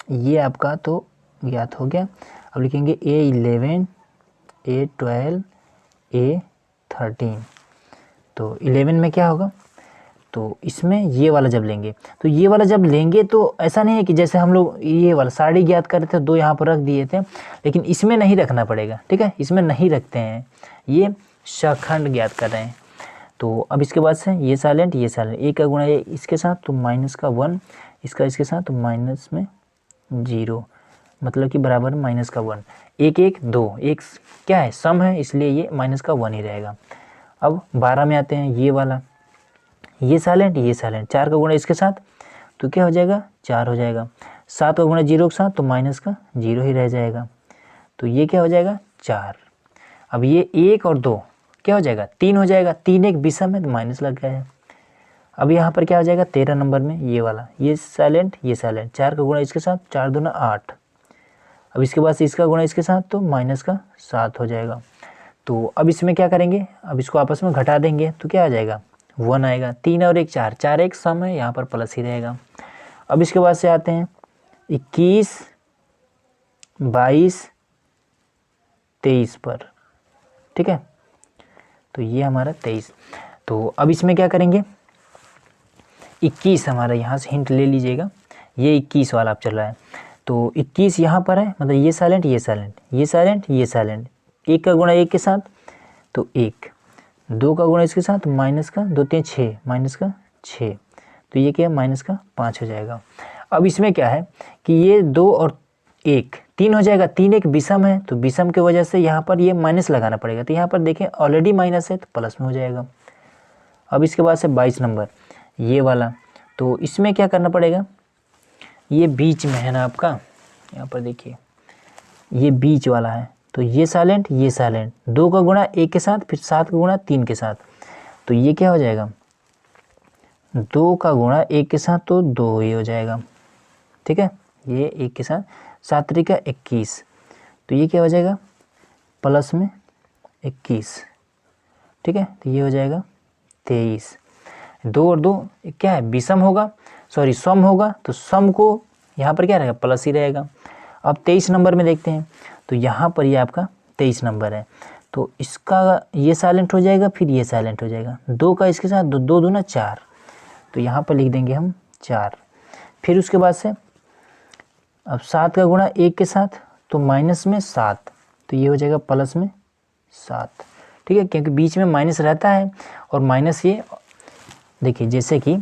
ये आपका तो ज्ञात हो गया। अब लिखेंगे a11 a12 a13। तो 11 में क्या होगा, तो इसमें ये वाला जब लेंगे, तो ये वाला जब लेंगे तो ऐसा नहीं है कि जैसे हम लोग ये वाला सारणी ज्ञात कर रहे थे 2 यहाँ पर रख दिए थे, लेकिन इसमें नहीं रखना पड़ेगा। ठीक है, इसमें नहीं रखते हैं, ये शखंड ज्ञात कर रहे हैं। तो अब इसके बाद से ये साइलेंट ये साइलेंट, 1 का गुणा ये इसके साथ तो माइनस का 1, इसका इसके साथ तो माइनस में 0, मतलब कि बराबर माइनस का 1। 1 1 2, एक क्या है, सम है, इसलिए ये माइनस का 1 ही रहेगा। अब 12 में आते हैं, ये वाला, ये साइलेंट ये साइलेंट, 4 का गुणा इसके साथ तो क्या हो जाएगा, 4 हो जाएगा। 7 का गुणा 0 के साथ तो माइनस का 0 ही रह जाएगा, तो ये क्या हो जाएगा 4। अब ये 1 और 2 क्या हो जाएगा, 3 हो जाएगा, 3 एक विषम है तो माइनस लग गया है। अब यहाँ पर क्या हो जाएगा 13 नंबर में ये वाला, ये साइलेंट ये साइलेंट, 4 का गुणा इसके साथ 4 दूना 8। अब इसके बाद से इसका गुणा इसके साथ तो माइनस का 7 हो जाएगा। तो अब इसमें क्या करेंगे, अब इसको आपस में घटा देंगे तो क्या आ जाएगा 1 आएगा। 3 और 1 4, 4 एक सम है, यहाँ पर प्लस ही रहेगा। अब इसके बाद से आते हैं 21 22 23 पर। ठीक है, तो ये हमारा 23। तो अब इसमें क्या करेंगे, 21 हमारा यहाँ से हिंट ले लीजिएगा, ये 21 वाला आप चल रहा है, तो 21 यहाँ पर है, मतलब ये साइलेंट ये साइलेंट ये साइलेंट ये साइलेंट, 1 का गुणा 1 के साथ तो 1, 2 का गुणा इसके साथ माइनस का 2 3 6 माइनस का 6, तो ये क्या है माइनस का 5 हो जाएगा। अब इसमें क्या है कि ये 2 और 1 3 हो जाएगा, 3 एक विषम है तो विषम की वजह से यहाँ पर ये माइनस लगाना पड़ेगा, तो यहाँ पर देखें ऑलरेडी माइनस है तो प्लस में हो जाएगा। अब इसके बाद से 22 नंबर ये वाला, तो इसमें क्या करना पड़ेगा, ये बीच में है ना आपका, यहाँ पर देखिए ये बीच वाला है, तो ये साइलेंट ये साइलेंट, 2 का गुणा 1 के साथ फिर 7 का गुणा 3 के साथ, तो ये क्या हो जाएगा 2 का गुणा 1 के साथ तो 2 ही हो जाएगा। ठीक है, ये 1 के साथ 7 3 का 21, तो ये क्या हो जाएगा प्लस में 21। ठीक है, तो ये हो जाएगा 23। 2 और 2 क्या है विषम होगा, सॉरी सम होगा, तो सम को यहाँ पर क्या रहेगा प्लस ही रहेगा। अब 23 नंबर में देखते हैं, तो यहाँ पर ये आपका 23 नंबर है, तो इसका ये साइलेंट हो जाएगा फिर ये साइलेंट हो जाएगा, 2 का इसके साथ 2 2 दूना 4, तो यहाँ पर लिख देंगे हम 4। फिर उसके बाद से अब 7 का गुणा 1 के साथ तो माइनस में 7, तो ये हो जाएगा प्लस में 7। ठीक है, क्योंकि बीच में माइनस रहता है, और माइनस ये देखिए जैसे कि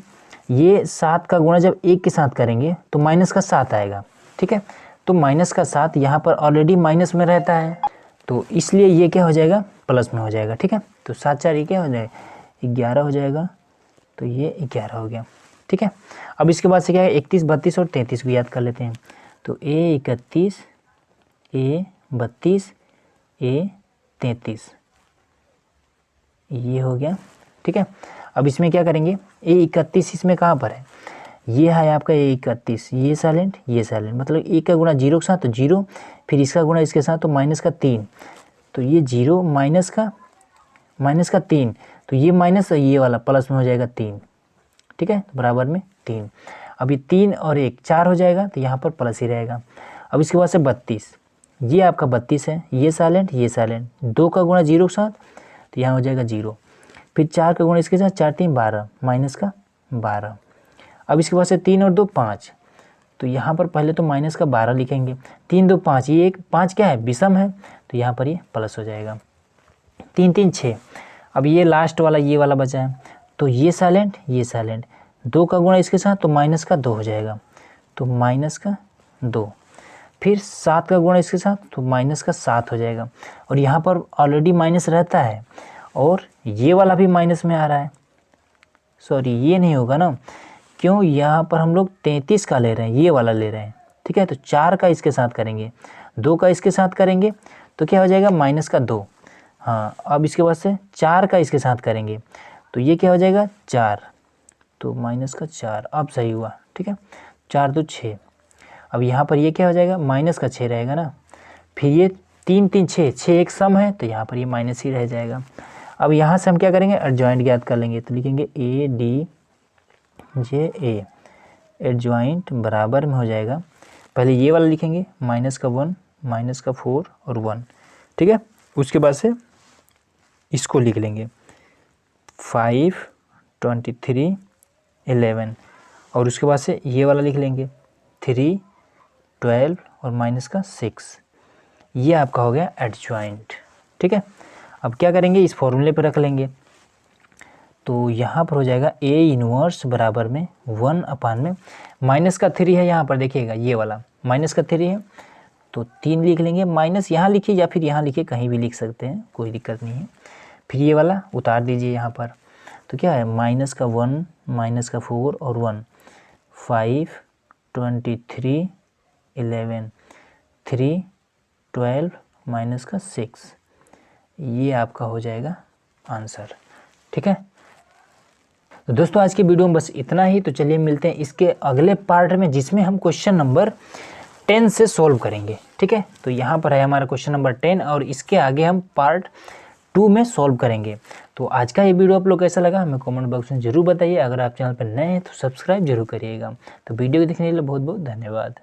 ये 7 का गुणा जब 1 के साथ करेंगे तो माइनस का 7 आएगा। ठीक है, तो माइनस का 7 यहाँ पर ऑलरेडी माइनस में रहता है, तो इसलिए ये क्या हो जाएगा प्लस में हो जाएगा। ठीक है, तो 7 4 ये क्या हो जाएगा 11 हो जाएगा, तो ये 11 हो गया। ठीक है, अब इसके बाद से क्या है 31 32 और 33 को याद कर लेते हैं, तो A31 A32 A33 ये हो गया। ठीक है, अब इसमें क्या करेंगे, A31 इसमें कहाँ पर है, ये है आपका A31, ये साइलेंट ये साइलेंट, मतलब 1 का गुणा 0 के साथ तो 0, फिर इसका गुणा इसके साथ तो माइनस का 3, तो ये 0 माइनस का 3, तो ये माइनस ये वाला प्लस में हो जाएगा 3। ठीक है, तो बराबर में 3। अभी 3 और 1 4 हो जाएगा, तो यहाँ पर प्लस ही रहेगा। अब इसके बाद से 32, ये आपका 32 है, ये साइलेंट ये साइलेंट, 2 का गुणा 0 के साथ तो यहाँ हो जाएगा 0, फिर 4 का गुणा इसके साथ 4 3 12 माइनस का 12। अब इसके बाद से 3 और 2 5, तो यहाँ पर पहले तो माइनस का 12 लिखेंगे, 3 2 5, ये एक 5 क्या है विषम है, तो यहाँ पर ये प्लस हो जाएगा। 3 3 6, अब ये लास्ट वाला ये वाला बचा है, तो ये साइलेंट ये साइलेंट, 2 का गुणा इसके साथ तो माइनस का 2 हो जाएगा, तो माइनस का 2, फिर 7 का गुणा इसके साथ तो माइनस का 7 हो जाएगा, और यहाँ पर ऑलरेडी माइनस रहता है और ये वाला भी माइनस में आ रहा है, सॉरी ये नहीं होगा ना, क्यों यहाँ पर हम लोग 33 का ले रहे हैं, ये वाला ले रहे हैं। ठीक है, तो 4 का इसके साथ करेंगे, 2 का इसके साथ करेंगे तो क्या हो जाएगा माइनस का 2। हाँ, अब इसके बाद से 4 का इसके साथ करेंगे तो ये क्या हो जाएगा 4, तो -4, अब सही हुआ, ठीक है। 4 2 6। अब यहाँ पर ये क्या हो जाएगा, -6 रहेगा ना, फिर ये 3 3 6, 6 एक सम है तो यहाँ पर ये माइनस ही रह जाएगा। अब यहाँ से हम क्या करेंगे, एडजॉइंट ज्ञात कर लेंगे, तो लिखेंगे ADJA एडजॉइंट बराबर में हो जाएगा, पहले ये वाला लिखेंगे -1 -4 और 1, ठीक है। उसके बाद से इसको लिख लेंगे 5 23 11, और उसके बाद से ये वाला लिख लेंगे 3 12 और -6। ये आपका हो गया एडजॉइंट, ठीक है। अब क्या करेंगे, इस फॉर्मूले पर रख लेंगे, तो यहाँ पर हो जाएगा A इन्वर्स बराबर में 1 में -3 है, यहाँ पर देखिएगा ये वाला -3 है, तो 3 लिख लेंगे, माइनस यहाँ लिखिए या फिर यहाँ लिखिए, कहीं भी लिख सकते हैं, कोई दिक्कत नहीं है। फिर ये वाला उतार दीजिए यहाँ पर, तो क्या है -1 -4 और 1, 5 23 11 3 12 -6, ये आपका हो जाएगा आंसर, ठीक है। तो दोस्तों आज की वीडियो में बस इतना ही। तो चलिए मिलते हैं इसके अगले पार्ट में, जिसमें हम क्वेश्चन नंबर 10 से सॉल्व करेंगे, ठीक है। तो यहाँ पर है हमारा क्वेश्चन नंबर 10 और इसके आगे हम पार्ट 2 में सॉल्व करेंगे। तो आज का ये वीडियो आप लोग कैसा लगा हमें कमेंट बॉक्स में जरूर बताइए। अगर आप चैनल पर नए हैं तो सब्सक्राइब जरूर करिएगा। तो वीडियो को देखने के लिए बहुत बहुत धन्यवाद।